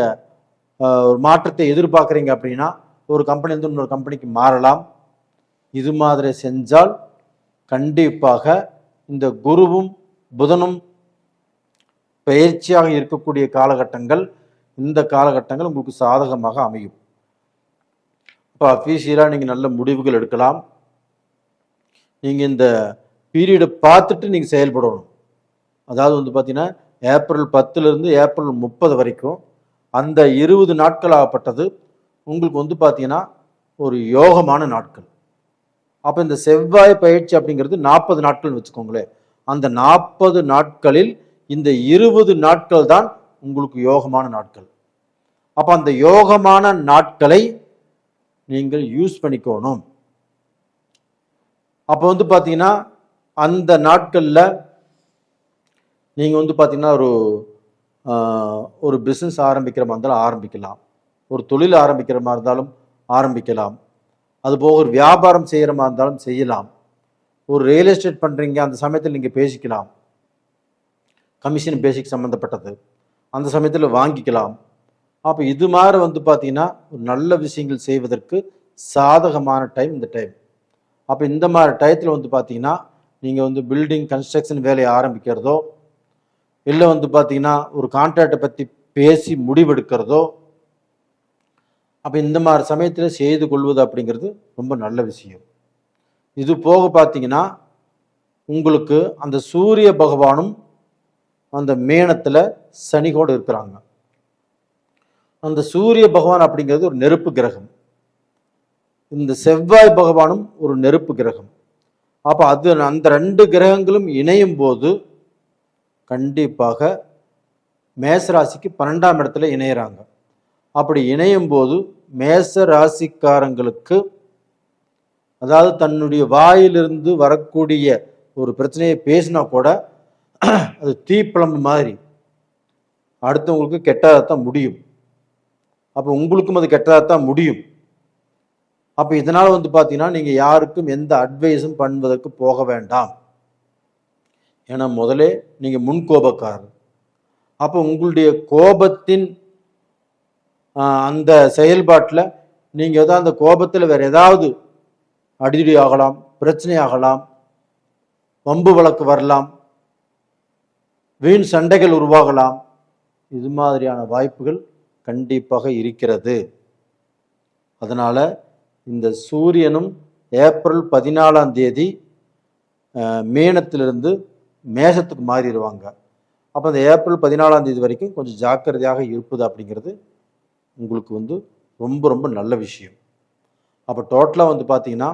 ஒரு மாற்றத்தை எதிர்பார்க்குறீங்க அப்படின்னா ஒரு கம்பெனி இன்னொரு கம்பெனிக்கு மாறலாம். இது மாதிரி செஞ்சால் கண்டிப்பாக இந்த குருவும் புதனும் பயிற்சியாக இருக்கக்கூடிய காலகட்டங்கள், இந்த காலகட்டங்கள் உங்களுக்கு சாதகமாக அமையும். இப்போ அஃபீஷியலாக நீங்கள் நல்ல முடிவுகள் எடுக்கலாம். நீங்கள் இந்த பீரியடை பார்த்துட்டு நீங்கள் செயல்படணும். அதாவது பார்த்தீங்கன்னா ஏப்ரல் 10லேருந்து ஏப்ரல் 30 வரைக்கும் அந்த 20 நாட்கள் ஆகப்பட்டது உங்களுக்கு பார்த்தீங்கன்னா ஒரு யோகமான நாட்கள். அப்போ இந்த செவ்வாய் பயிற்சி அப்படிங்கிறது 40 நாட்கள் வச்சுக்கோங்களேன். அந்த 40 நாட்களில் இந்த 20 நாட்கள் தான் உங்களுக்கு யோகமான நாட்கள். அப்போ அந்த யோகமான நாட்களை நீங்கள் யூஸ் பண்ணிக்கணும். அப்போ பார்த்தீங்கன்னா அந்த நாட்களில் நீங்கள் பார்த்தீங்கன்னா ஒரு பிஸ்னஸ் ஆரம்பிக்கிற மாதிரி இருந்தாலும் ஆரம்பிக்கலாம், ஒரு தொழில் ஆரம்பிக்கிற மாதிரி இருந்தாலும் ஆரம்பிக்கலாம், அதுபோக ஒரு வியாபாரம் செய்கிற மாதிரி இருந்தாலும் செய்யலாம், ஒரு ரியல் எஸ்டேட் பண்ணுறீங்க, அந்த சமயத்தில் நீங்கள் பேசிக்கலாம். கமிஷன் பேசிக் சம்மந்தப்பட்டது அந்த சமயத்தில் வாங்கிக்கலாம். அப்போ இது மாதிரி பார்த்தீங்கன்னா ஒரு நல்ல விஷயங்கள் செய்வதற்கு சாதகமான டைம் இந்த டைம். அப்போ இந்த மாதிரி டயத்தில் பார்த்தீங்கன்னா நீங்கள் பில்டிங் கன்ஸ்ட்ரக்ஷன் வேலையை ஆரம்பிக்கிறதோ, இல்லை பார்த்தீங்கன்னா ஒரு கான்ட்ராக்டை பற்றி பேசி முடிவெடுக்கிறதோ, அப்போ இந்த மாதிரி சமயத்தில் செய்து கொள்வது அப்படிங்கிறது ரொம்ப நல்ல விஷயம். இது போக பார்த்தீங்கன்னா உங்களுக்கு அந்த சூரிய பகவானும் அந்த மேனத்தில் சனிகோடு இருக்கிறாங்க. அந்த சூரிய பகவான் அப்படிங்கிறது ஒரு நெருப்பு கிரகம், இந்த செவ்வாய் பகவானும் ஒரு நெருப்பு கிரகம். அப்போ அந்த 2 கிரகங்களும் இணையும் போது கண்டிப்பாக மேசராசிக்கு 12ஆம் இடத்துல இணையிறாங்க. அப்படி இணையும் போது மேச ராசிக்காரங்களுக்கு, அதாவது தன்னுடைய வாயிலிருந்து வரக்கூடிய ஒரு பிரச்சனையை பேசினா கூட அது தீப்பிழம்பு மாதிரி அடுத்தவங்களுக்கு கெட்டதாகத்தான் முடியும். அப்போ உங்களுக்கும் அது கெட்டதாகத்தான் முடியும். அப்போ இதனால் பார்த்தீங்கன்னா நீங்கள் யாருக்கும் எந்த அட்வைஸும் பண்ணுவதற்கு போக வேண்டாம். ஏன்னா முதலே நீங்கள் முன்கோபக்காரர். அப்போ உங்களுடைய கோபத்தின் அந்த செயல்பாட்டில் நீங்கள் ஏதாவது அந்த கோபத்தில் வேறு ஏதாவது அடிதடி ஆகலாம், பிரச்சனை ஆகலாம், வம்பு வழக்கு வரலாம், வீண் சண்டைகள் உருவாகலாம். இது மாதிரியான வாய்ப்புகள் கண்டிப்பாக இருக்கிறது. அதனால் இந்த சூரியனும் ஏப்ரல் 14ஆம் தேதி மீனத்திலிருந்து மேஷத்துக்கு மாறிடுவாங்க. அப்போ அந்த ஏப்ரல் 14ஆம் தேதி வரைக்கும் கொஞ்சம் ஜாக்கிரதையாக இருப்பது அப்படிங்கிறது உங்களுக்கு ரொம்ப ரொம்ப நல்ல விஷயம். அப்போ டோட்டலாக பார்த்தீங்கன்னா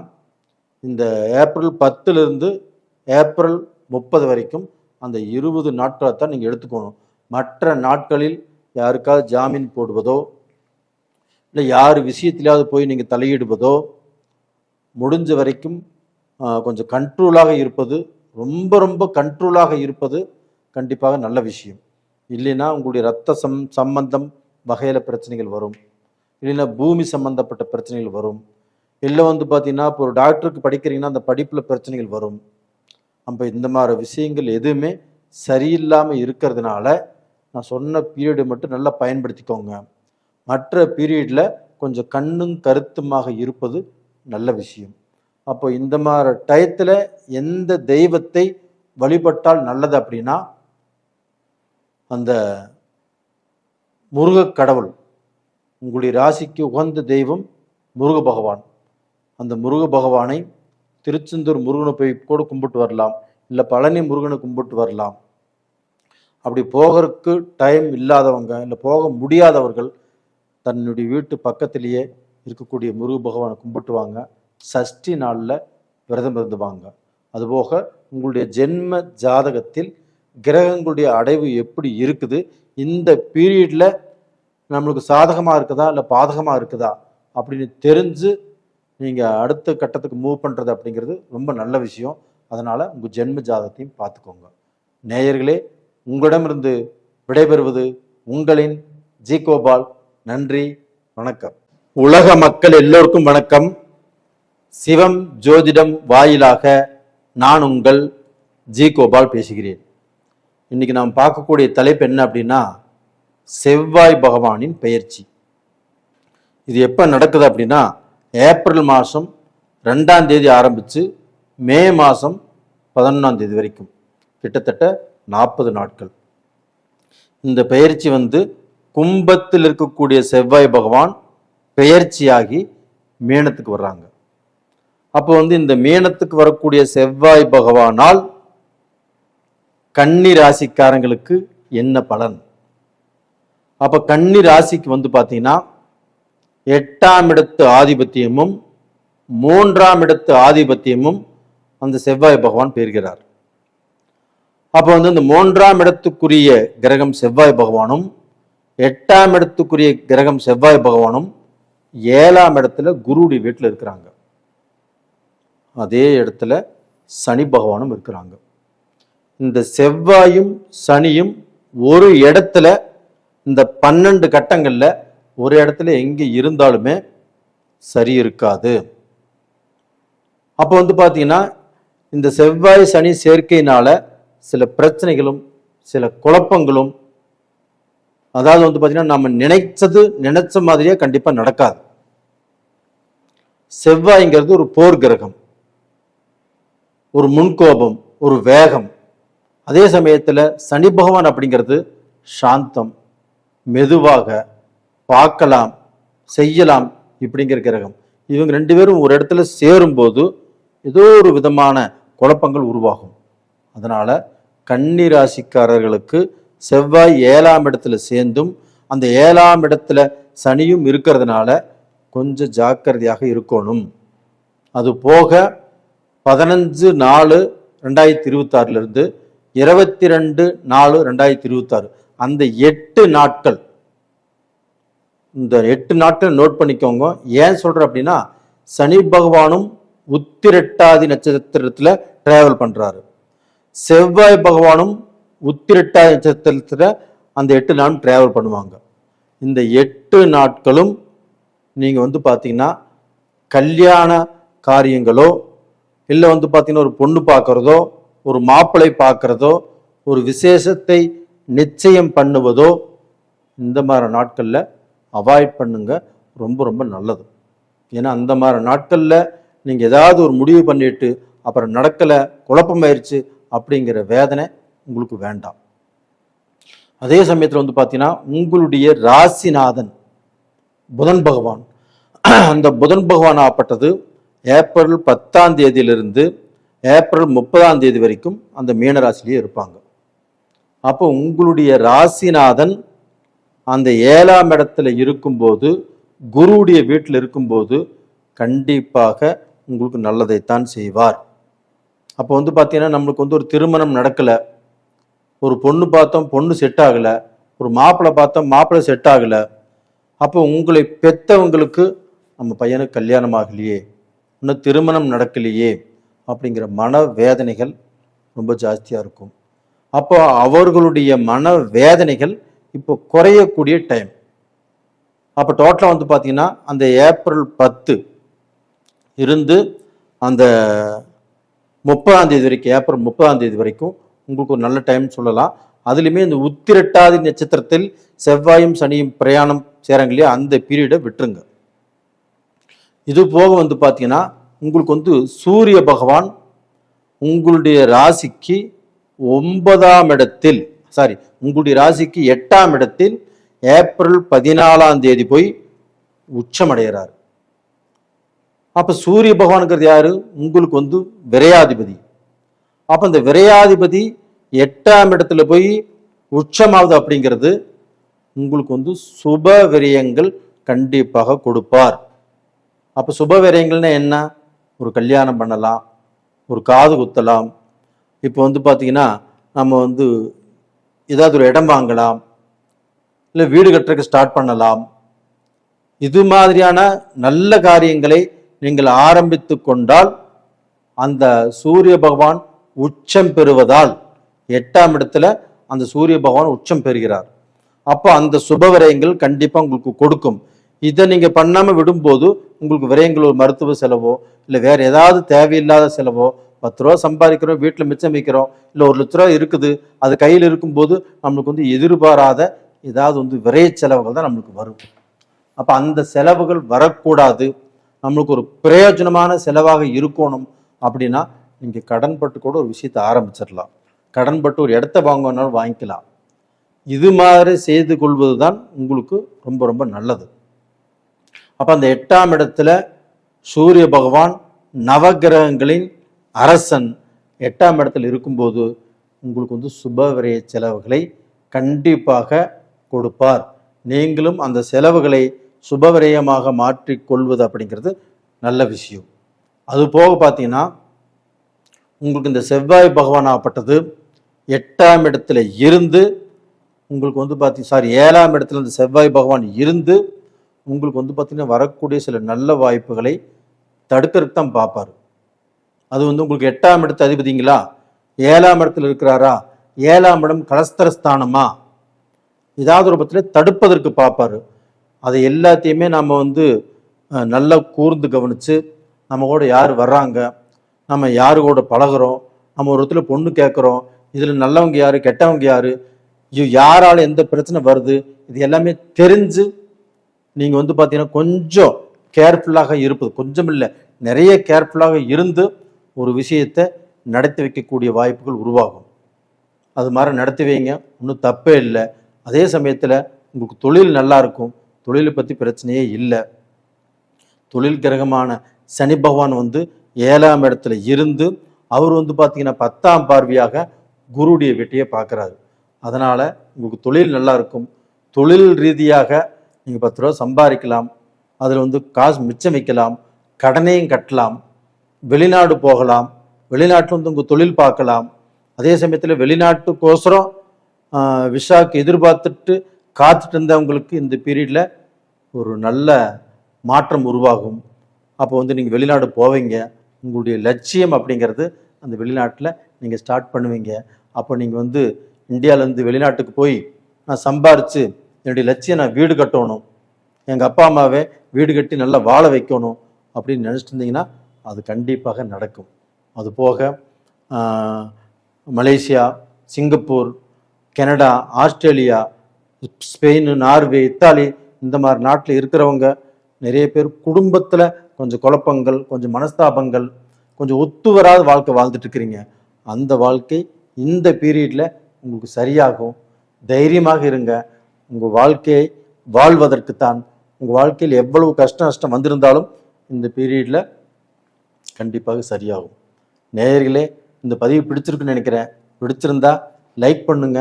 இந்த ஏப்ரல் 10லிருந்து ஏப்ரல் 30 வரைக்கும் அந்த 20 நாட்களை தான் நீங்கள் எடுத்துக்கணும். மற்ற நாட்களில் யாருக்காவது ஜாமீன் போடுவதோ, இல்லை யார் விஷயத்திலாவது போய் நீங்கள் தலையிடுவதோ, முடிஞ்ச வரைக்கும் கொஞ்சம் கண்ட்ரோலாக இருப்பது, ரொம்ப ரொம்ப கண்ட்ரோலாக இருப்பது கண்டிப்பாக நல்ல விஷயம். இல்லைன்னா உங்களுடைய ரத்த சம்பந்தம் வகையில் பிரச்சனைகள் வரும், இல்லைன்னா பூமி சம்பந்தப்பட்ட பிரச்சனைகள் வரும், இல்லை பார்த்தீங்கன்னா இப்போ ஒரு டாக்டருக்கு படிக்கிறீங்கன்னா அந்த படிப்பில் பிரச்சனைகள் வரும். அப்போ இந்த மாதிரி விஷயங்கள் எதுவுமே சரியில்லாமல் இருக்கிறதுனால நான் சொன்ன பீரியடு மட்டும் நல்லா பயன்படுத்திக்கோங்க. மற்ற பீரியடில் கொஞ்சம் கண்ணும் கருத்துமாக இருப்பது நல்ல விஷயம். அப்போ இந்த மாதிரி டயத்தில் எந்த தெய்வத்தை வழிபட்டால் நல்லது அப்படின்னா, அந்த முருக கடவுள், உங்களுடைய ராசிக்கு உகந்த தெய்வம் முருக பகவான். அந்த முருக பகவானை திருச்செந்தூர் முருகனை போய் கூட கும்பிட்டு வரலாம், இல்லை பழனி முருகனை கும்பிட்டு வரலாம். அப்படி போகிறதுக்கு டைம் இல்லாதவங்க, இல்லை போக முடியாதவர்கள் தன்னுடைய வீட்டு பக்கத்திலேயே இருக்கக்கூடிய முருக பகவானை கும்பிட்டு வாங்க. சஷ்டி நாளில் விரதம் இருந்து வாங்க. அதுபோக உங்களுடைய ஜென்ம ஜாதகத்தில் கிரகங்களுடைய அடைவு எப்படி இருக்குது, இந்த பீரியடில் நம்மளுக்கு சாதகமாக இருக்குதா இல்லை பாதகமாக இருக்குதா அப்படின்னு தெரிஞ்சு நீங்கள் அடுத்த கட்டத்துக்கு மூவ் பண்ணுறது அப்படிங்கிறது ரொம்ப நல்ல விஷயம். அதனால் உங்கள் ஜென்ம ஜாதகத்தையும் பார்த்துக்கோங்க. நேயர்களே, உங்களிடமிருந்து விடைபெறுவது உங்களின் ஜி கோபால். நன்றி, வணக்கம். உலக மக்கள் எல்லோருக்கும் வணக்கம். சிவம் ஜோதிடம் வாயிலாக நான் உங்கள் ஜி கோபால் பேசுகிறேன். இன்னைக்கு நாம் பார்க்கக்கூடிய தலைப்பு என்ன அப்படின்னா, செவ்வாய் பகவானின் பெயர்ச்சி. இது எப்போ நடக்குது அப்படின்னா, ஏப்ரல் மாதம் 2ஆம் தேதி ஆரம்பித்து மே மாதம் 11ஆம் தேதி வரைக்கும் கிட்டத்தட்ட 40 நாட்கள். இந்த பெயர்ச்சி கும்பத்தில் இருக்கக்கூடிய செவ்வாய் பகவான் பெயர்ச்சியாகி மீனத்துக்கு வர்றாங்க. அப்போ இந்த மீனத்துக்கு வரக்கூடிய செவ்வாய் பகவானால் கன்னி ராசிக்காரங்களுக்கு என்ன பலன்? அப்போ கன்னி ராசிக்கு பார்த்தீங்கன்னா 8ஆம் இடத்து ஆதிபத்தியமும் 3ஆம் இடத்து ஆதிபத்தியமும் அந்த செவ்வாய் பகவான் பெறுகிறார். அப்போ இந்த 3ஆம் இடத்துக்குரிய கிரகம் செவ்வாய் பகவானும் 8ஆம் இடத்துக்குரிய கிரகம் செவ்வாய் பகவானும் 7ஆம் இடத்துல குருவுடைய வீட்டில் இருக்கிறாங்க. அதே இடத்துல சனி பகவானும் இருக்கிறாங்க. இந்த செவ்வாயும் சனியும் ஒரு இடத்துல இந்த 12 கட்டங்களில் ஒரு இடத்துல எங்கே இருந்தாலுமே சரி இருக்காது. அப்போ பார்த்தீங்கன்னா இந்த செவ்வாய் சனி சேர்க்கையினால சில பிரச்சனைகளும் சில குழப்பங்களும், அதாவது வந்து பார்த்தீங்கன்னா நம்ம நினைச்ச மாதிரியே கண்டிப்பா நடக்காது. செவ்வாய்ங்கிறது ஒரு போர் கிரகம், ஒரு முன்கோபம், ஒரு வேகம். அதே சமயத்துல சனி பகவான் அப்படிங்கிறது சாந்தம், மெதுவாக பார்க்கலாம், செய்யலாம் இப்படிங்கிற கிரகம். இவங்க ரெண்டு பேரும் ஒரு இடத்துல சேரும்போது ஏதோ ஒரு விதமான குழப்பங்கள் உருவாகும். அதனால கன்னி ராசிக்காரர்களுக்கு செவ்வாய் 7ஆம் இடத்துல சேர்ந்தும் அந்த 7ஆம் இடத்துல சனியும் இருக்கிறதுனால கொஞ்சம் ஜாக்கிரதையாக இருக்கணும். அது போக 15/4/2026 இருந்து 22/4/2026 அந்த 8 நாட்கள், இந்த 8 நாட்கள் நோட் பண்ணிக்கோங்க. ஏன் சொல்றேன் அப்படின்னா, சனி பகவானும் உத்திரட்டாதி நட்சத்திரத்துல டிராவல் பண்றாரு, செவ்வாய் பகவானும் உத்திரட்டாதி நட்சத்திரத்துல அந்த 8 நாளும் டிராவல் பண்ணுவாங்க. இந்த 8 நாட்களும் நீங்க வந்து பாத்தீங்கன்னா கல்யாண காரியங்களோ இல்லை வந்து பாத்தீங்கன்னா ஒரு பொண்ணு பார்க்கறதோ, ஒரு மாப்பிள்ளை பார்க்கறதோ, ஒரு விசேஷத்தை நிச்சயம் பண்ணுவதோ இந்த மாதிரி நாட்கள்ல அவாய்ட் பண்ணுங்க. ரொம்ப ரொம்ப நல்லது. ஏன்னா அந்த மாதிரி நாட்கள்ல நீங்க ஏதாவது ஒரு முடிவு பண்ணிட்டு அப்புறம் நடக்கல, குழப்பமாயிருச்சு அப்படிங்கிற வேதனை உங்களுக்கு வேண்டாம். அதே சமயத்துல வந்து பாத்தீங்கன்னா உங்களுடைய ராசிநாதன் புதன் பகவான், அந்த புதன் பகவான் ஆப்பட்டது ஏப்ரல் 10ஆம் தேதியிலிருந்து ஏப்ரல் 30ஆம் தேதி வரைக்கும் அந்த மீனராசிலேயே இருப்பாங்க. அப்போ உங்களுடைய ராசிநாதன் அந்த 7ஆம் இடத்துல இருக்கும்போது, குருவுடைய வீட்டில் இருக்கும்போது கண்டிப்பாக உங்களுக்கு நல்லதைத்தான் செய்வார். அப்போ வந்து பார்த்தீங்கன்னா நம்மளுக்கு வந்து ஒரு திருமணம் நடக்கலை, ஒரு பொண்ணு பார்த்தோம் பொண்ணு செட் ஆகலை, ஒரு மாப்பிள்ளை பார்த்தோம் மாப்பிள்ளை செட் ஆகலை, அப்போ உங்களை பெற்றவங்களுக்கு நம்ம பையனுக்கு கல்யாணம் ஆகலையே, இன்னும் திருமணம் நடக்கலையே அப்படிங்கிற மன வேதனைகள் ரொம்ப ஜாஸ்தியாக இருக்கும். அப்போ அவர்களுடைய மன வேதனைகள் இப்போ குறையக்கூடிய டைம். அப்போ டோட்டலாக வந்து பார்த்தீங்கன்னா அந்த ஏப்ரல் 10 இருந்து அந்த 30ஆம் தேதி வரைக்கும், ஏப்ரல் 30ஆம் தேதி வரைக்கும் உங்களுக்கு ஒரு நல்ல டைம் சொல்லலாம். அதுலேயுமே இந்த உத்திரட்டாதி நட்சத்திரத்தில் செவ்வாயும் சனியும் பிரயாணம் செய்கிறாங்க அந்த பீரியடை விட்டுருங்க. இது போக வந்து பார்த்தீங்கன்னா உங்களுக்கு வந்து சூரிய பகவான் உங்களுடைய ராசிக்கு 9ஆம் இடத்தில், உங்களுடைய ராசிக்கு 8ஆம் இடத்தில் ஏப்ரல் 14ஆம் தேதி போய் உச்சமடைகிறார். அப்ப சூரிய பகவானுங்கிறது யாரு? உங்களுக்கு வந்து விரையாதிபதி. அப்ப இந்த விரையாதிபதி 8ஆம் இடத்துல போய் உச்சமாவது அப்படிங்கிறது உங்களுக்கு வந்து சுப விரயங்கள் கண்டிப்பாக கொடுப்பார். அப்ப சுப விரயங்கள்னா என்ன? ஒரு கல்யாணம் பண்ணலாம், ஒரு காது குத்தலாம், இப்போ வந்து பார்த்தீங்கன்னா நம்ம வந்து ஏதாவது ஒரு இடம் வாங்கலாம், இல்லை வீடு கட்டுறதுக்கு ஸ்டார்ட் பண்ணலாம். இது மாதிரியான நல்ல காரியங்களை நீங்கள் ஆரம்பித்து கொண்டால் அந்த சூரிய பகவான் உச்சம் பெறுவதால் 8ஆம் இடத்துல அந்த சூரிய பகவான் உச்சம் பெறுகிறார். அப்போ அந்த சுப விரயங்கள் கண்டிப்பாக உங்களுக்கு கொடுக்கும். இதை நீங்கள் பண்ணாமல் விடும்போது உங்களுக்கு விரயங்கள், ஒரு மருத்துவ செலவோ இல்லை வேற ஏதாவது தேவையில்லாத செலவோ, 10 ரூபா சம்பாதிக்கிறோம், வீட்டில் மிச்சம் வைக்கிறோம், இல்லை 1 லட்ச ரூபா இருக்குது அது கையில் இருக்கும்போது நம்மளுக்கு வந்து எதிர்பாராத ஏதாவது வந்து விரைய செலவுகள் தான் நம்மளுக்கு வரும். அப்போ அந்த செலவுகள் வரக்கூடாது, நம்மளுக்கு ஒரு பிரயோஜனமான செலவாக இருக்கணும் அப்படின்னா நீங்கள் கடன்பட்டு கூட ஒரு விஷயத்தை ஆரம்பிச்சிடலாம். கடன்பட்டு ஒரு இடத்த வாங்கினாலும் வாங்கிக்கலாம். இது மாதிரி செய்து கொள்வது தான் உங்களுக்கு ரொம்ப ரொம்ப நல்லது. அப்போ அந்த 8ஆம் இடத்துல சூரிய பகவான் நவகிரகங்களின் அரசன் 8ஆம் இடத்துல இருக்கும்போது உங்களுக்கு வந்து சுப விரய செலவுகளை கண்டிப்பாக கொடுப்பார். நீங்களும் அந்த செலவுகளை சுபவிரயமாக மாற்றிக்கொள்வது அப்படிங்கிறது நல்ல விஷயம். அது போக பார்த்தீங்கன்னா உங்களுக்கு இந்த செவ்வாய் பகவான் ஆப்பட்டது 8ஆம் இடத்துல இருந்து உங்களுக்கு வந்து 7ஆம் இடத்துல இந்த செவ்வாய் பகவான் இருந்து உங்களுக்கு வந்து பார்த்தீங்கன்னா வரக்கூடிய சில நல்ல வாய்ப்புகளை தடுக்கிறதுக்கு தான் பார்ப்பார். அது வந்து உங்களுக்கு 8ஆம் இடத்து அதிபதிங்களா, 7ஆம் இடத்துல இருக்கிறாரா, 7ஆம் இடம் கலஸ்தரஸ்தானமா, ஏதாவது ஒரு பத்தில தடுப்பதற்கு பார்ப்பாரு. அதை எல்லாத்தையுமே நம்ம வந்து நல்லா கூர்ந்து கவனித்து நம்ம கூட யார் வர்றாங்க, நம்ம யாரு கூட பழகுறோம், நம்ம ஒரு இடத்துல பொண்ணு கேட்குறோம், இதில் நல்லவங்க யாரு கெட்டவங்க யாரு, யாரால எந்த பிரச்சனை வருது, இது எல்லாமே தெரிஞ்சு நீங்கள் வந்து பார்த்தீங்கன்னா கொஞ்சம் கேர்ஃபுல்லாக இருப்பது, கொஞ்சம் இல்லை நிறைய கேர்ஃபுல்லாக இருந்து ஒரு விஷயத்தை நடத்தி வைக்கக்கூடிய வாய்ப்புகள் உருவாகும். அது மாதிரி நடத்தி வைங்க, ஒன்றும் தப்பே இல்லை. அதே சமயத்தில் உங்களுக்கு தொழில் நல்லா இருக்கும், தொழிலை பற்றி பிரச்சனையே இல்லை. தொழில் கிரகமான சனி பகவான் வந்து 7ஆம் இடத்துல இருந்து அவர் வந்து பார்த்தீங்கன்னா 10ஆம் பார்வையாக குருடைய வீட்டையே பார்க்குறாரு. அதனால் உங்களுக்கு தொழில் நல்லா இருக்கும். தொழில் ரீதியாக நீங்கள் 10 ரூபா சம்பாதிக்கலாம், அதில் வந்து காசு மிச்சம் வைக்கலாம், கடனையும் கட்டலாம், வெளிநாடு போகலாம், வெளிநாட்டில் வந்து உங்கள் தொழில் பார்க்கலாம். அதே சமயத்தில் வெளிநாட்டுக்கோசரம் விசாக்கு எதிர்பார்த்துட்டு காத்துட்டு இருந்தவங்களுக்கு இந்த பீரியடில் ஒரு நல்ல மாற்றம் உருவாகும். அப்போ வந்து நீங்கள் வெளிநாடு போவீங்க, உங்களுடைய லட்சியம் அப்படிங்கிறது அந்த வெளிநாட்டில் நீங்கள் ஸ்டார்ட் பண்ணுவீங்க. அப்போ நீங்கள் வந்து இந்தியாவிலேருந்து வெளிநாட்டுக்கு போய் நான் சம்பாரித்து என்னுடைய லட்சியம் நான் வீடு கட்டணும், எங்கள் அப்பா அம்மாவே வீடு கட்டி நல்லா வாழ வைக்கணும் அப்படின்னு நினச்சிட்டு இருந்தீங்கன்னா அது கண்டிப்பாக நடக்கும். அது போக Malaysia, Singapore, Canada, Australia, Spain, Norway, Italy இந்த மாதிரி நாட்டில் இருக்கிறவங்க நிறைய பேர் குடும்பத்தில் கொஞ்சம் குழப்பங்கள், கொஞ்சம் மனஸ்தாபங்கள், கொஞ்சம் ஒத்து வராத வாழ்க்கை வாழ்ந்துட்டு இருக்கிறீங்க. அந்த வாழ்க்கை இந்த பீரியடில் உங்களுக்கு சரியாகும். தைரியமாக இருங்க. உங்கள் வாழ்க்கையை வாழ்வதற்குத்தான். உங்கள் வாழ்க்கையில் எவ்வளவு கஷ்ட நஷ்டம் வந்திருந்தாலும் இந்த பீரியடில் கண்டிப்பாக சரியாகும். நேயர்களே, இந்த பதிவு பிடிச்சிருக்குன்னு நினைக்கிறேன். பிடிச்சிருந்தா லைக் பண்ணுங்க,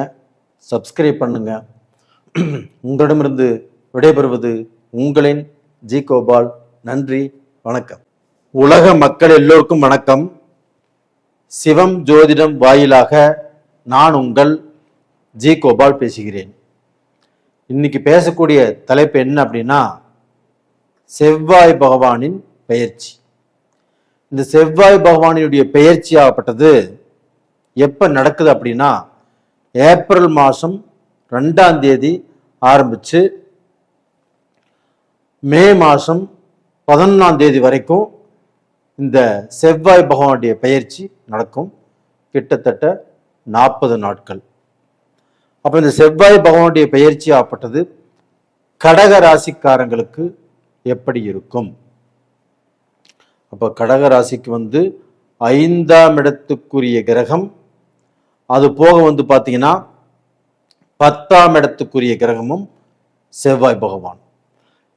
சப்ஸ்கிரைப் பண்ணுங்க. உங்களிடமிருந்து விடைபெறுவது உங்களின் ஜி கோபால். நன்றி, வணக்கம். உலக மக்கள் எல்லோருக்கும் வணக்கம். சிவம் ஜோதிடம் வாயிலாக நான் உங்கள் ஜி கோபால் பேசுகிறேன். இன்னைக்கு பேசக்கூடிய தலைப்பு என்ன அப்படின்னா, செவ்வாய் பகவானின் பெயர்ச்சி. இந்த செவ்வாய் பகவானுடைய பெயர்ச்சி ஆகப்பட்டது எப்போ நடக்குது அப்படின்னா, ஏப்ரல் மாதம் 2ஆம் தேதி ஆரம்பித்து மே மாதம் 11ஆம் தேதி வரைக்கும் இந்த செவ்வாய் பகவானுடைய பெயர்ச்சி நடக்கும். கிட்டத்தட்ட 40 நாட்கள். அப்போ இந்த செவ்வாய் பகவானுடைய பெயர்ச்சி ஆகப்பட்டது கடக ராசிக்காரங்களுக்கு எப்படி இருக்கும்? அப்போ கடக ராசிக்கு வந்து 5ஆம் இடத்துக்குரிய கிரகம், அது போக வந்து பார்த்தீங்கன்னா 10ஆம் இடத்துக்குரிய கிரகமும் செவ்வாய் பகவான்.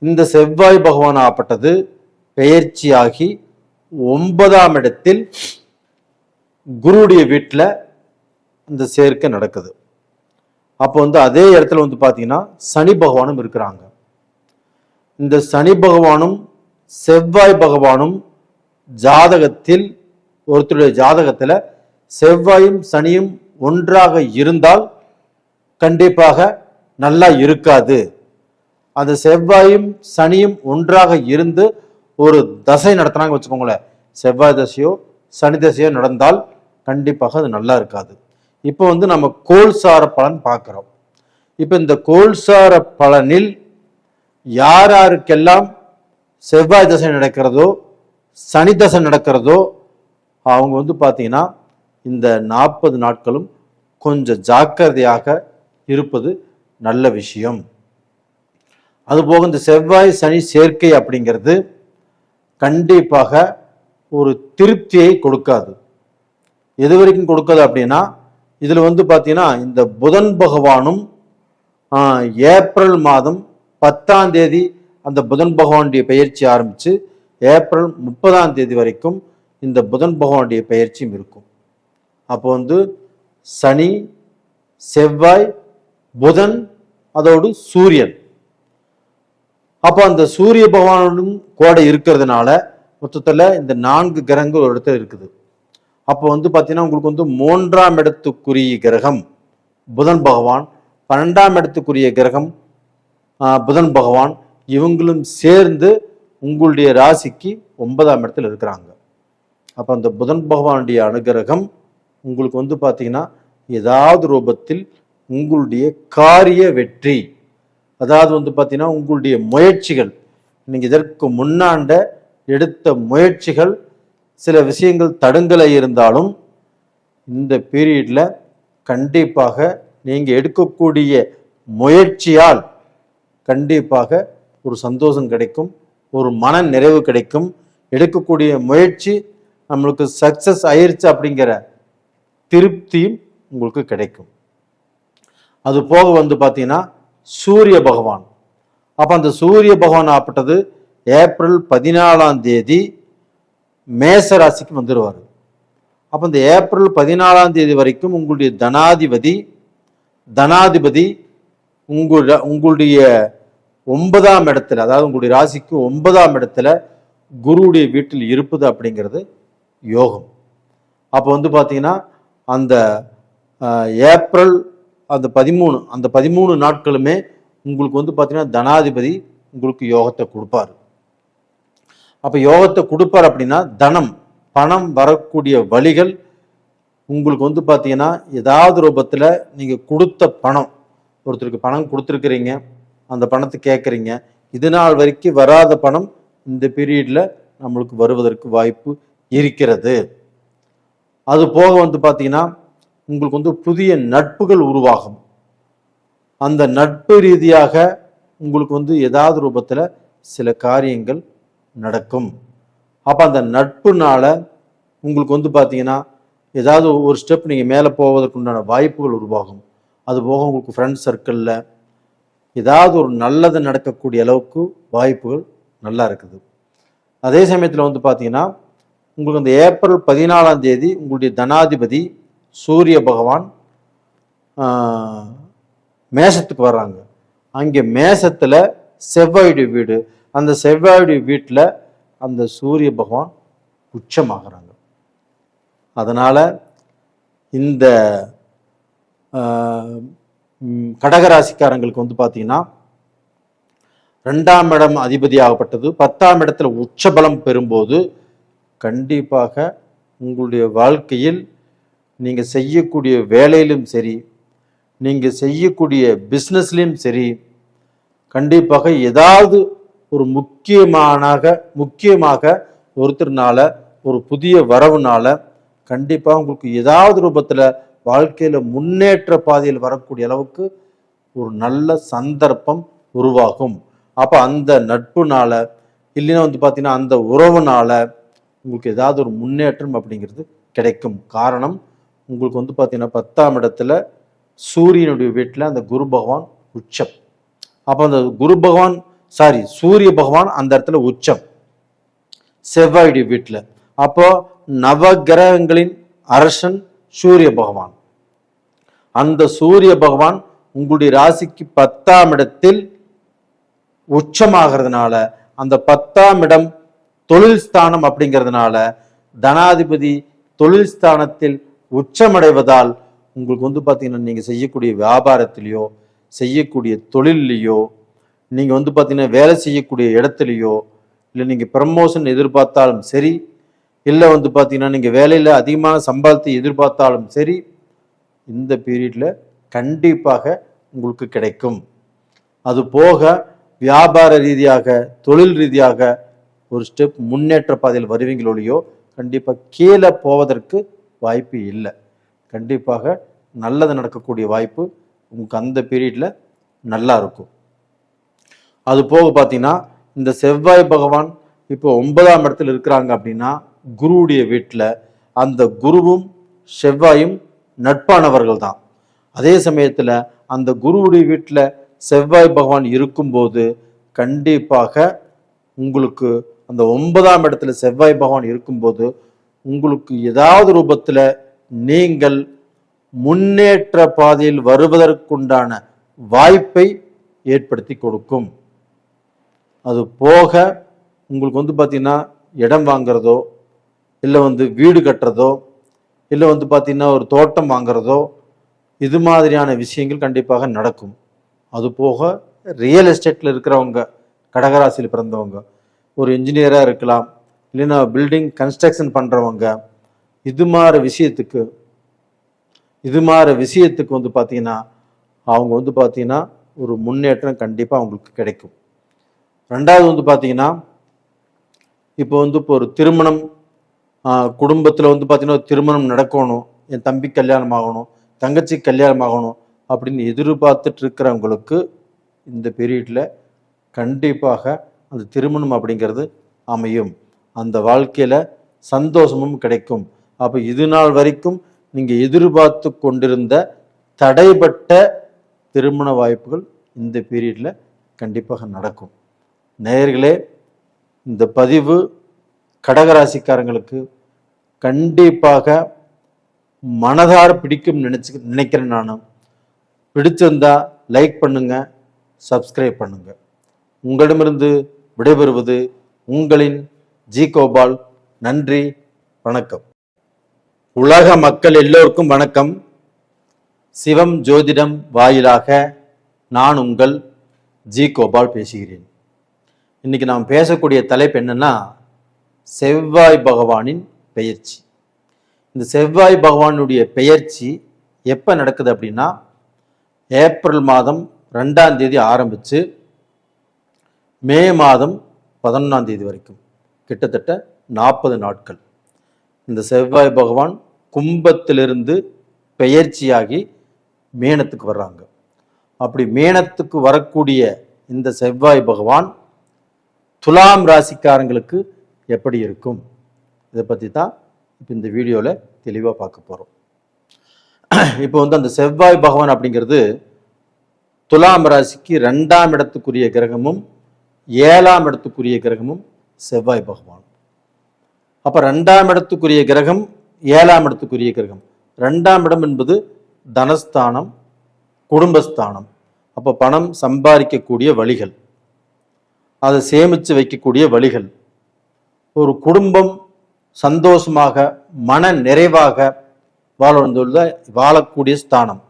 இந்த செவ்வாய் பகவான் ஆகப்பட்டது பெயர்ச்சியாகி 9ஆம் இடத்தில் குருடைய வீட்டில் இந்த சேர்க்கை நடக்குது. அப்போ வந்து அதே இடத்துல வந்து பார்த்தீங்கன்னா சனி பகவானும் இருக்கிறாங்க. இந்த சனி பகவானும் செவ்வாய் பகவானும் ஜாதகத்தில், ஒருத்தருடைய ஜாதகத்தில் செவ்வாயும் சனியும் ஒன்றாக இருந்தால் கண்டிப்பாக நல்லா இருக்காது. அந்த செவ்வாயும் சனியும் ஒன்றாக இருந்து ஒரு தசை நடத்தினாங்க வச்சுக்கோங்களேன், செவ்வாய் தசையோ சனி தசையோ நடந்தால் கண்டிப்பாக அது நல்லா இருக்காது. இப்போ வந்து நம்ம கோல்சார பலன் பார்க்குறோம். இப்போ இந்த கோல்சார பலனில் யார் யாருக்கெல்லாம் செவ்வாய் தசை நடக்கிறதோ சனி தசை நடக்கிறதோ அவங்க வந்து பார்த்தீங்கன்னா இந்த 40 நாட்களும் கொஞ்சம் ஜாக்கிரதையாக இருப்பது நல்ல விஷயம். அதுபோக இந்த செவ்வாய் சனி சேர்க்கை அப்படிங்கிறது கண்டிப்பாக ஒரு திருப்தியை கொடுக்காது. எது வரைக்கும் கொடுக்காது அப்படின்னா, இதில் வந்து பார்த்தீங்கன்னா இந்த புதன் பகவானும் ஏப்ரல் மாதம் 10ஆம் தேதி அந்த புதன் பகவானுடைய பயிற்சி ஆரம்பித்து ஏப்ரல் 30ஆம் தேதி வரைக்கும் இந்த புதன் பகவானுடைய பயிற்சியும் இருக்கும். அப்போ வந்து சனி, செவ்வாய், புதன், அதோடு சூரியன். அப்போ அந்த சூரிய பகவானும் கூட இருக்கிறதுனால மொத்தத்தில் இந்த 4 கிரகங்கள் ஒரு இடத்துல இருக்குது. அப்போ வந்து பார்த்தீங்கன்னா உங்களுக்கு வந்து 3ஆம் இடத்துக்குரிய கிரகம் புதன் பகவான், 12ஆம் இடத்துக்குரிய கிரகம் புதன் பகவான், இவங்களும் சேர்ந்து உங்களுடைய ராசிக்கு 9ஆம் இடத்துல இருக்கிறாங்க. அப்போ அந்த புதன் பகவானுடைய அனுகிரகம் உங்களுக்கு வந்து பார்த்தீங்கன்னா ஏதாவது ரூபத்தில் உங்களுடைய காரிய வெற்றி, அதாவது வந்து பார்த்தீங்கன்னா உங்களுடைய முயற்சிகள், நீங்கள் இதற்கு முன்னாண்ட எடுத்த முயற்சிகள் சில விஷயங்கள் தடுங்கலை இருந்தாலும் இந்த பீரியட்ல கண்டிப்பாக நீங்கள் எடுக்கக்கூடிய முயற்சியால் கண்டிப்பாக ஒரு சந்தோஷம் கிடைக்கும், ஒரு மன நிறைவு கிடைக்கும். எடுக்கக்கூடிய முயற்சி நம்மளுக்கு சக்சஸ் ஆயிருச்சு அப்படிங்கிற திருப்தியும் உங்களுக்கு கிடைக்கும். அது போக பார்த்தீங்கன்னா சூரிய பகவான். அப்போ அந்த சூரிய பகவான் ஆப்பட்டது ஏப்ரல் 14 மேச ராசிக்கு வந்துடுவார். அப்போ இந்த ஏப்ரல் 14 வரைக்கும் உங்களுடைய தனாதிபதி உங்களுடைய 9ஆம் இடத்துல, அதாவது உங்களுடைய ராசிக்கு 9ஆம் இடத்துல குருவுடைய வீட்டில் இருப்பது அப்படிங்கிறது யோகம். அப்போ பார்த்தீங்கன்னா அந்த ஏப்ரல் அந்த 13 நாட்களுமே உங்களுக்கு பார்த்தீங்கன்னா தனாதிபதி உங்களுக்கு யோகத்தை கொடுப்பாரு. அப்போ யோகத்தை கொடுப்பார் அப்படின்னா பணம் வரக்கூடிய வழிகள் உங்களுக்கு பார்த்தீங்கன்னா ஏதாவது ரூபத்தில் நீங்கள் கொடுத்த பணம், ஒருத்தருக்கு பணம் கொடுத்துருக்குறீங்க, அந்த பணத்தை கேட்குறீங்க, இது நாள் வரைக்கும் வராத பணம் இந்த பீரியடில் நம்மளுக்கு வருவதற்கு வாய்ப்பு இருக்கிறது. அது போக பார்த்தீங்கன்னா உங்களுக்கு புதிய நட்புகள் உருவாகும். அந்த நட்பு ரீதியாக உங்களுக்கு ஏதாவது ரூபத்தில் சில காரியங்கள் நடக்கும். அப்போ அந்த நட்புனால உங்களுக்கு பார்த்தீங்கன்னா ஏதாவது ஒரு ஸ்டெப் நீங்கள் மேலே போவதற்கு உண்டான வாய்ப்புகள் உருவாகும். அது போக உங்களுக்கு ஃப்ரெண்ட்ஸ் சர்க்கிளில் ஏதாவது ஒரு நல்லது நடக்கக்கூடிய அளவுக்கு வாய்ப்புகள் நல்லா இருக்குது. அதே சமயத்தில் பார்த்தீங்கன்னா உங்களுக்கு அந்த ஏப்ரல் 14 உங்களுடைய தனாதிபதி சூரிய பகவான் மேசத்துக்கு வர்றாங்க. அங்கே மேசத்தில் செவ்வாயுடைய வீடு, அந்த செவ்வாயுடைய வீட்டில் அந்த சூரிய பகவான் உச்சமாகறாங்க. அதனால் இந்த கடகராசிக்காரங்களுக்கு பார்த்தீங்கன்னா 2ஆம் இடம் அதிபதியாகப்பட்டது 10ஆம் இடத்துல உச்சபலம் பெறும்போது கண்டிப்பாக உங்களுடைய வாழ்க்கையில் நீங்கள் செய்யக்கூடிய வேலையிலும் சரி, நீங்கள் செய்யக்கூடிய பிஸ்னஸ்லையும் சரி, கண்டிப்பாக ஏதாவது ஒரு முக்கியமாக ஒருத்தர்னால ஒரு புதிய வரவுனால கண்டிப்பாக உங்களுக்கு ஏதாவது ரூபத்தில் வாழ்க்கையில் முன்னேற்ற பாதையில் வரக்கூடிய அளவுக்கு ஒரு நல்ல சந்தர்ப்பம் உருவாகும். அப்போ அந்த நட்புனால இல்லைன்னா பார்த்தீங்கன்னா அந்த உறவுனால உங்களுக்கு ஏதாவது ஒரு முன்னேற்றம் அப்படிங்கிறது கிடைக்கும். காரணம் உங்களுக்கு பார்த்தீங்கன்னா 10ஆம் இடத்துல சூரியனுடைய வீட்டில் அந்த குரு பகவான் உச்சம். அப்போ அந்த சூரிய பகவான் அந்த இடத்துல உச்சம் செவ்வாயுடைய வீட்டில். அப்போ நவகிரகங்களின் அரசன் சூரிய பகவான். அந்த சூரிய பகவான் உங்களுடைய ராசிக்கு 10ஆம் இடத்தில் உச்சமாகிறதுனால அந்த 10ஆம் இடம் தொழில் ஸ்தானம் அப்படிங்கிறதுனால தனாதிபதி தொழில் ஸ்தானத்தில் உச்சமடைவதால் உங்களுக்கு பார்த்தீங்கன்னா நீங்கள் செய்யக்கூடிய வியாபாரத்திலேயோ செய்யக்கூடிய தொழிலையோ நீங்கள் பார்த்தீங்கன்னா வேலை செய்யக்கூடிய இடத்துலையோ இல்லை நீங்கள் ப்ரமோஷன் எதிர்பார்த்தாலும் சரி, இல்லை பார்த்தீங்கன்னா நீங்கள் வேலையில் அதிகமான சம்பளத்தை எதிர்பார்த்தாலும் சரி, இந்த பீரியடில் கண்டிப்பாக உங்களுக்கு கிடைக்கும். அது போக வியாபார ரீதியாக தொழில் ரீதியாக ஒரு ஸ்டெப் முன்னேற்ற பாதையில் வருவீங்களோடையோ கண்டிப்பாக கீழே போவதற்கு வாய்ப்பு இல்லை. கண்டிப்பாக நல்லது நடக்கக்கூடிய வாய்ப்பு உங்களுக்கு அந்த பீரியடில் நல்லா இருக்கும். அது போக பார்த்தீங்கன்னா இந்த செவ்வாய் பகவான் இப்போ 9ஆம் இடத்துல இருக்கிறாங்க அப்படின்னா குருவுடைய வீட்டில் அந்த குருவும் செவ்வாயும் நட்பானவர்கள் தான். அதே சமயத்தில் அந்த குருவுடைய வீட்டில் செவ்வாய் பகவான் இருக்கும்போது கண்டிப்பாக உங்களுக்கு அந்த 9ஆம் இடத்துல செவ்வாய் பகவான் இருக்கும்போது உங்களுக்கு ஏதாவது ரூபத்தில் நீங்கள் முன்னேற்ற பாதையில் வருவதற்குண்டான வாய்ப்பை ஏற்படுத்தி கொடுக்கும். அது போக உங்களுக்கு பார்த்தீங்கன்னா இடம் வாங்குறதோ இல்லை வீடு கட்டுறதோ இல்லை பார்த்தீங்கன்னா ஒரு தோட்டம் வாங்குறதோ இது மாதிரியான விஷயங்கள் கண்டிப்பாக நடக்கும். அது போக ரியல் எஸ்டேட்டில் இருக்கிறவங்க, கடகராசியில் பிறந்தவங்க, ஒரு இன்ஜினியராக இருக்கலாம், இல்லைன்னா பில்டிங் கன்ஸ்ட்ரக்ஷன் பண்ணுறவங்க, இது மாதிரி விஷயத்துக்கு பார்த்தீங்கன்னா அவங்க பார்த்தீங்கன்னா ஒரு முன்னேற்றம் கண்டிப்பாக அவங்களுக்கு கிடைக்கும். ரெண்டாவது பார்த்தீங்கன்னா இப்போ இப்போ ஒரு திருமணம் குடும்பத்தில் வந்து பார்த்தீங்கன்னா திருமணம் நடக்கணும், என் தம்பி கல்யாணம் ஆகணும், தங்கச்சி கல்யாணம் ஆகணும் அப்படின்னு எதிர்பார்த்துட்டு இருக்கிறவங்களுக்கு இந்த பீரியடில் கண்டிப்பாக அந்த திருமணம் அப்படிங்கிறது அமையும். அந்த வாழ்க்கையில் சந்தோஷமும் கிடைக்கும். அப்போ இது நாள் வரைக்கும் நீங்கள் எதிர்பார்த்து கொண்டிருந்த தடைப்பட்ட திருமண வாய்ப்புகள் இந்த பீரியடில் கண்டிப்பாக நடக்கும். நேயர்களே, இந்த பதிவு கடகராசிக்காரங்களுக்கு கண்டிப்பாக மனதார பிடிக்கும் நினைக்கிறேன். நான் பிடிச்சிருந்தா லைக் பண்ணுங்க, சப்ஸ்கிரைப் பண்ணுங்க. உங்களிடமிருந்து விடைபெறுவது உங்களின் ஜி கோபால். நன்றி, வணக்கம். உலக மக்கள் எல்லோருக்கும் வணக்கம். சிவம் ஜோதிடம் வாயிலாக நான் உங்கள் ஜி கோபால் பேசுகிறேன். இன்னைக்கு நாம் பேசக்கூடிய தலைப்பு என்னன்னா, செவ்வாய் பகவானின் பெயர்ச்சி. இந்த செவ்வாய் பகவானுடைய பெயர்ச்சி எப்போ நடக்குது அப்படின்னா, ஏப்ரல் மாதம் 2ஆம் தேதி ஆரம்பித்து மே மாதம் 11ஆம் தேதி வரைக்கும் கிட்டத்தட்ட 40 நாட்கள் இந்த செவ்வாய் பகவான் கும்பத்திலிருந்து பெயர்ச்சியாகி மேனத்துக்கு வர்றாங்க. அப்படி மேனத்துக்கு வரக்கூடிய இந்த செவ்வாய் பகவான் துலாம் ராசிக்காரங்களுக்கு எப்படி இருக்கும், இதை பற்றி தான் இப்போ இந்த வீடியோவில் தெளிவாக பார்க்க போகிறோம். இப்போ வந்து அந்த செவ்வாய் பகவான் அப்படிங்கிறது துலாம் ராசிக்கு 2ஆம் இடத்துக்குரிய கிரகமும் 7ஆம் இடத்துக்குரிய கிரகமும் செவ்வாய் பகவான். அப்போ 2ஆம் இடத்துக்குரிய கிரகம் 7ஆம் இடத்துக்குரிய கிரகம். 2ஆம் இடம் என்பது தனஸ்தானம், குடும்பஸ்தானம். அப்போ பணம் சம்பாதிக்கக்கூடிய வழிகள், அதை சேமித்து வைக்கக்கூடிய வழிகள், ஒரு குடும்பம் சந்தோஷமாக மன நிறைவாக வாழக்கூடிய ஸ்தானம்,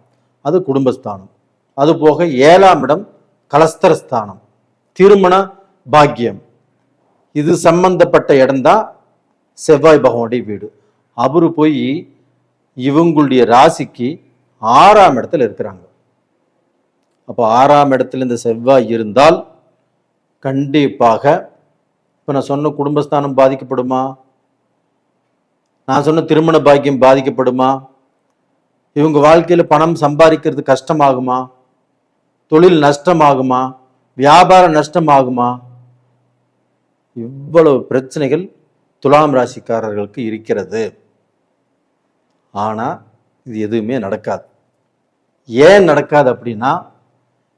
அது குடும்பஸ்தானம். அதுபோக 7ஆம் இடம் கலஸ்தரஸ்தானம், திருமண பாக்கியம். இது சம்பந்தப்பட்ட இடம்தான் செவ்வாய் பகவானுடைய வீடு. அவரு போய் இவங்களுடைய ராசிக்கு 6ஆம் இடத்துல இருக்கிறாங்க. அப்போ 6ஆம் இடத்துல இந்த செவ்வாய் இருந்தால் கண்டிப்பாக இப்போ நான் சொன்ன குடும்பஸ்தானம் பாதிக்கப்படுமா, நான் சொன்ன திருமண பாக்கியம் பாதிக்கப்படுமா, இவங்க வாழ்க்கையில் பணம் சம்பாதிக்கிறது கஷ்டமாகுமா, தொழில் நஷ்டமாகுமா, வியாபாரம் நஷ்டமாகுமா, இவ்வளவு பிரச்சனைகள் துலாம் ராசிக்காரர்களுக்கு இருக்கிறது. ஆனால் இது எதுவுமே நடக்காது. ஏன் நடக்காது அப்படின்னா,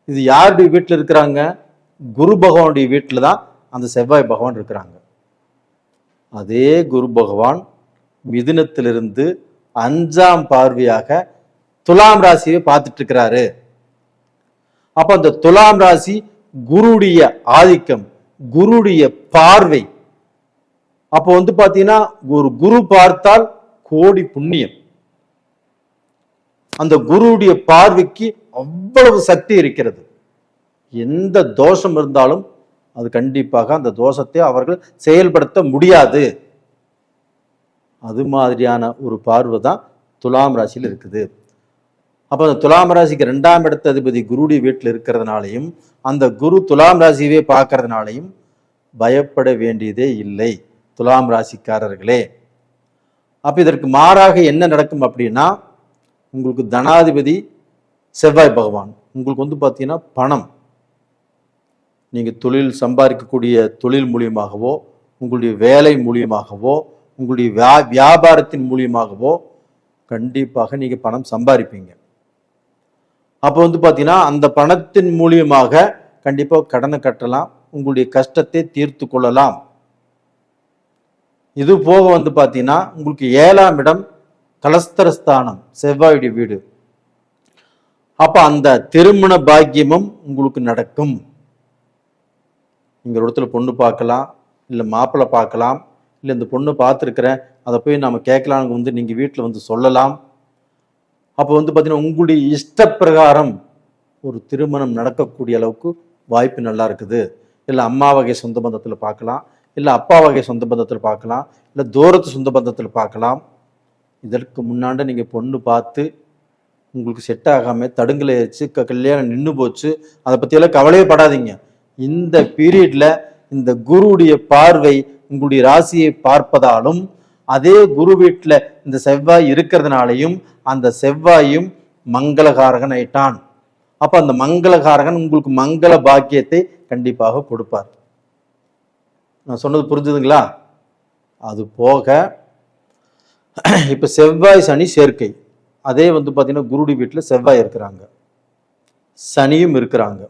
இது யாருடைய வீட்டில் இருக்கிறாங்க, குரு பகவானுடைய வீட்டில் தான் அந்த செவ்வாய் பகவான் இருக்கிறாங்க. அதே குரு பகவான் மிதுனத்திலிருந்து 5ஆம் பார்வையாக துலாம் ராசியை பார்த்துட்டு இருக்கிறாரு. அப்ப அந்த துலாம் ராசி குருடைய ஆதிக்கம், குருடைய பார்வை. அப்போ வந்து பாத்தீங்கன்னா ஒரு குரு பார்த்தால் கோடி புண்ணியம். அந்த குருடைய பார்வைக்கு அவ்வளவு சக்தி இருக்கிறது. எந்த தோஷம் இருந்தாலும் அது கண்டிப்பாக அந்த தோஷத்தை அவர்கள் செயல்படுத்த முடியாது. அது மாதிரியான ஒரு பார்வை தான் துலாம் ராசியில் இருக்குது. அப்போ அந்த துலாம் ராசிக்கு 2ஆம் இடத்த அதிபதி குருடைய வீட்டில் இருக்கிறதுனாலையும் அந்த குரு துலாம் ராசியவே பார்க்கறதுனாலையும் பயப்பட வேண்டியதே இல்லை துலாம் ராசிக்காரர்களே. அப்ப இதற்கு மாறாக என்ன நடக்கும் அப்படின்னா, உங்களுக்கு தனாதிபதி செவ்வாய் பகவான். உங்களுக்கு வந்து பார்த்தீங்கன்னா பணம், நீங்கள் தொழில் சம்பாதிக்கக்கூடிய தொழில் மூலியமாகவோ, உங்களுடைய வேலை மூலியமாகவோ, உங்களுடைய வியாபாரத்தின் மூலியமாகவோ கண்டிப்பாக நீங்கள் பணம் சம்பாதிப்பீங்க. அப்போ வந்து பார்த்தீங்கன்னா அந்த பணத்தின் மூலியமாக கண்டிப்பாக கடனை கட்டலாம், உங்களுடைய கஷ்டத்தை தீர்த்து கொள்ளலாம். இது போக வந்து பார்த்தீங்கன்னா உங்களுக்கு 7ஆம் இடம் கலஸ்தரஸ்தானம், செவ்வாயுடைய வீடு. அப்ப அந்த திருமண பாக்கியமும் உங்களுக்கு நடக்கும். நீங்க ஒரு இடத்துல பொண்ணு பார்க்கலாம், இல்லை மாப்பிள்ளை பார்க்கலாம், இல்லை இந்த பொண்ணு பார்த்துருக்கிறேன் அதை போய் நம்ம கேட்கலான்னு வந்து நீங்க வீட்டில் வந்து சொல்லலாம். அப்போ வந்து பார்த்தீங்கன்னா உங்களுடைய இஷ்ட பிரகாரம் ஒரு திருமணம் நடக்கக்கூடிய அளவுக்கு வாய்ப்பு நல்லா இருக்குது. இல்லை அம்மா வகை சொந்த பந்தத்தில் பார்க்கலாம், இல்லை அப்பா வகை சொந்த பந்தத்தில் பார்க்கலாம், இல்லை தூரத்து சொந்த பந்தத்தில் பார்க்கலாம். இதற்கு முன்னாடி நீங்கள் பொண்ணு பார்த்து உங்களுக்கு செட் ஆகாமல் தடுங்கலை வச்சு கல்யாணம் நின்று போச்சு, அதை பற்றியெல்லாம் கவலையே படாதீங்க. இந்த பீரியட்ல இந்த குருவுடைய பார்வை உங்களுடைய ராசியை பார்ப்பதாலும் அதே குரு வீட்டில் இந்த செவ்வாய் இருக்கிறதுனாலையும் அந்த செவ்வாயும் மங்களகாரகன் ஆயிட்டான். அப்ப அந்த மங்களகாரகன் உங்களுக்கு மங்கள பாக்கியத்தை கண்டிப்பாக கொடுப்பார். நான் சொன்னது புரிஞ்சுதுங்களா? அது போக இப்ப செவ்வாய் சனி சேர்க்கை, அதே பார்த்தீங்கன்னா குருடி வீட்டில் செவ்வாய் இருக்கிறாங்க, சனியும் இருக்கிறாங்க.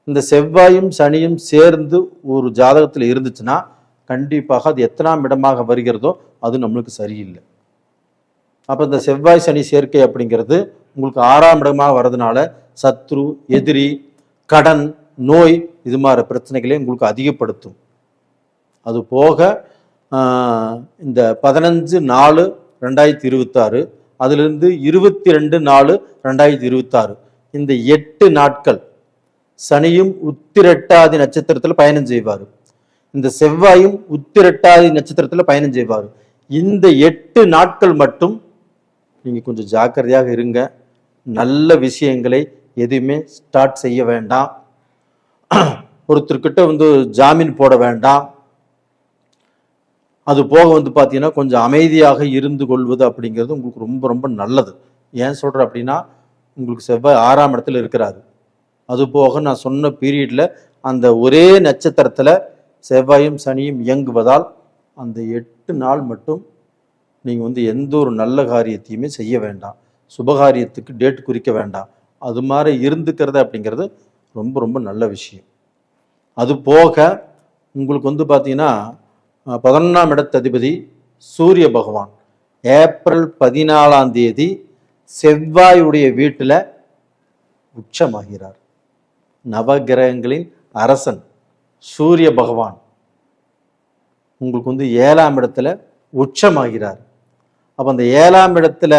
இந்த செவ்வாயும் சனியும் சேர்ந்து ஒரு ஜாதகத்தில் இருந்துச்சுன்னா கண்டிப்பாக அது எத்தனாம் இடமாக வருகிறதோ அது நம்மளுக்கு சரியில்லை. அப்போ இந்த செவ்வாய் சனி சேர்க்கை அப்படிங்கிறது உங்களுக்கு 6ஆம் இடமாக வர்றதுனால சத்ரு, எதிரி, கடன், நோய் இது மாதிரி பிரச்சனைகளை உங்களுக்கு அதிகப்படுத்தும். அது போக இந்த 15/4/2026 அதிலிருந்து 22/4/2026 இந்த 8 நாட்கள் சனியும் உத்திரட்டாதி நட்சத்திரத்தில் பயணம் செய்வார், இந்த செவ்வாயும் உத்திரட்டாதி நட்சத்திரத்தில் பயணம் செய்வார். இந்த 8 நாட்கள் மட்டும் நீங்க கொஞ்சம் ஜாக்கிரதையாக இருங்க. நல்ல விஷயங்களை எதுவுமே ஸ்டார்ட் செய்ய வேண்டாம். ஒருத்தர்கிட்ட ஜாமீன் போட வேண்டாம். அது போக பார்த்தீங்கன்னா கொஞ்சம் அமைதியாக இருந்து கொள்வது அப்படிங்கிறது உங்களுக்கு ரொம்ப ரொம்ப நல்லது. ஏன் சொல்கிறேன் அப்படின்னா, உங்களுக்கு செவ்வாய் 6ஆம் இடத்துல இருக்கிறாரு. அது போக நான் சொன்ன பீரியட்ல அந்த ஒரே நட்சத்திரத்தில் செவ்வாயும் சனியும் இயங்குவதால் அந்த 8 நாள் மட்டும் நீங்கள் எந்த ஒரு நல்ல காரியத்தையுமே செய்ய வேண்டாம். சுபகாரியத்துக்கு டேட் குறிக்க வேண்டாம். அது மாதிரி இருந்துக்கிறது அப்படிங்கிறது ரொம்ப ரொம்ப நல்ல விஷயம். அது போக உங்களுக்கு பார்த்தீங்கன்னா 11ஆம் இடத்ததிபதி சூரிய பகவான் ஏப்ரல் 14ஆம் தேதி செவ்வாயுடைய வீட்டில் உச்சமாகிறார். நவகிரகங்களின் அரசன் சூரிய பகவான் உங்களுக்கு 7ஆம் இடத்துல உச்சமாகிறார். அப்போ அந்த 7ஆம் இடத்துல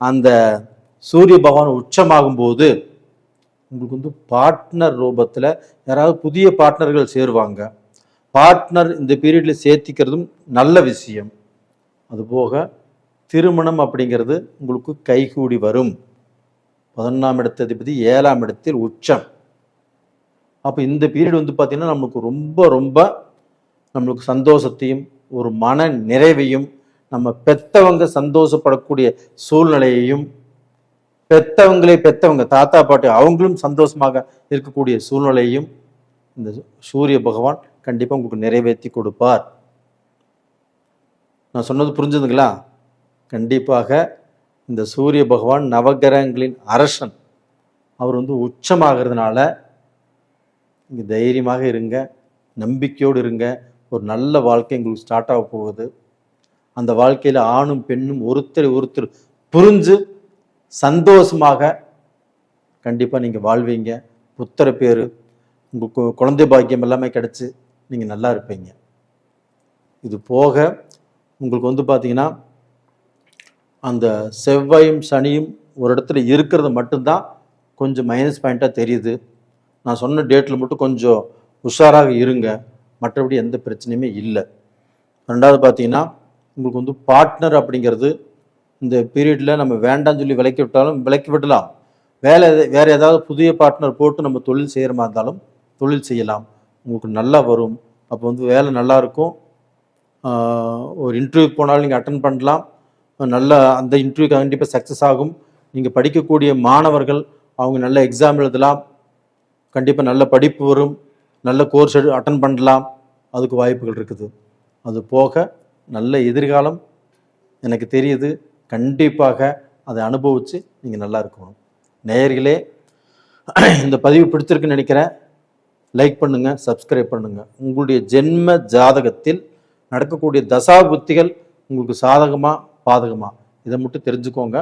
அந்த சூரிய பகவான் உச்சமாகும் போது உங்களுக்கு பார்ட்னர் ரூபத்தில் யாராவது புதிய பார்ட்னர்கள் சேருவாங்க. பார்ட்னர் இந்த பீரியட்ல சேர்த்திக்கிறதும் நல்ல விஷயம். அதுபோக திருமணம் அப்படிங்கிறது உங்களுக்கு கைகூடி வரும். 11ஆம் இடத்ததிபதி 7ஆம் இடத்தில் உச்சம். அப்போ இந்த பீரியட் பார்த்தீங்கன்னா நமக்கு ரொம்ப ரொம்ப நம்மளுக்கு சந்தோஷத்தையும் ஒரு மன நிறைவையும், நம்ம பெத்தவங்க சந்தோஷப்படக்கூடிய சூழ்நிலையையும், பெத்தவங்க தாத்தா பாட்டி அவங்களும் சந்தோஷமாக இருக்கக்கூடிய சூழ்நிலையும் இந்த சூரிய பகவான் கண்டிப்பாக உங்களுக்கு நிறைவேற்றி கொடுப்பார். நான் சொன்னது புரிஞ்சுதுங்களா? கண்டிப்பாக இந்த சூரிய பகவான் நவகிரகங்களின் அரசன், அவர் உச்சமாகிறதுனால நீங்கள் தைரியமாக இருங்க, நம்பிக்கையோடு இருங்க. ஒரு நல்ல வாழ்க்கை உங்களுக்கு ஸ்டார்ட் ஆக போகுது. அந்த வாழ்க்கையில் ஆணும் பெண்ணும் ஒருத்தர் புரிஞ்சு சந்தோஷமாக கண்டிப்பாக நீங்கள் வாழ்வீங்க. புத்திர பேர், உங்களுக்கு குழந்தை பாக்கியம் எல்லாமே கிடச்சி நீங்கள் நல்லா இருப்பீங்க. இது போக உங்களுக்கு பார்த்தீங்கன்னா அந்த செவ்வாயும் சனியும் ஒரு இடத்துல இருக்கிறது மட்டும்தான் கொஞ்சம் மைனஸ் பாயிண்ட்டாக தெரியுது. நான் சொன்ன டேட்டில் மட்டும் கொஞ்சம் உஷாராக இருங்க, மற்றபடி எந்த பிரச்சனையுமே இல்லை. ரெண்டாவது பார்த்தீங்கன்னா உங்களுக்கு பார்ட்னர் அப்படிங்கிறது இந்த பீரியடில் நம்ம வேண்டாம்னு சொல்லி விலக்கி விடலாம். வேறு ஏதாவது புதிய பார்ட்னர் போட்டு நம்ம தொழில் செய்கிற மாதிரி இருந்தாலும் தொழில் செய்யலாம், உங்களுக்கு நல்லா வரும். அப்போ வேலை நல்லா இருக்கும். ஒரு இன்டர்வியூ போனாலும் நீங்கள் அட்டன் பண்ணலாம். நல்லா அந்த இன்டர்வியூ கண்டிப்பாக சக்ஸஸ் ஆகும். நீங்கள் படிக்கக்கூடிய மாணவர்கள் அவங்க நல்ல எக்ஸாம் எழுதலாம், கண்டிப்பாக நல்ல படிப்பு வரும், நல்ல கோர்ஸ் அட்டன் பண்ணலாம், அதுக்கு வாய்ப்புகள் இருக்குது. அது போக நல்ல எதிர்காலம் எனக்கு தெரியுது. கண்டிப்பாக அதை அனுபவித்து நீங்கள் நல்லா இருக்கணும். நேயர்களே, இந்த பதிவு பிடிச்சிருக்குன்னு நினைக்கிறேன். லைக் பண்ணுங்கள், சப்ஸ்கிரைப் பண்ணுங்கள். உங்களுடைய ஜென்ம ஜாதகத்தில் நடக்கக்கூடிய தசா புத்திகள் உங்களுக்கு சாதகமாக பாதகமாக இதை மட்டும் தெரிஞ்சுக்கோங்க.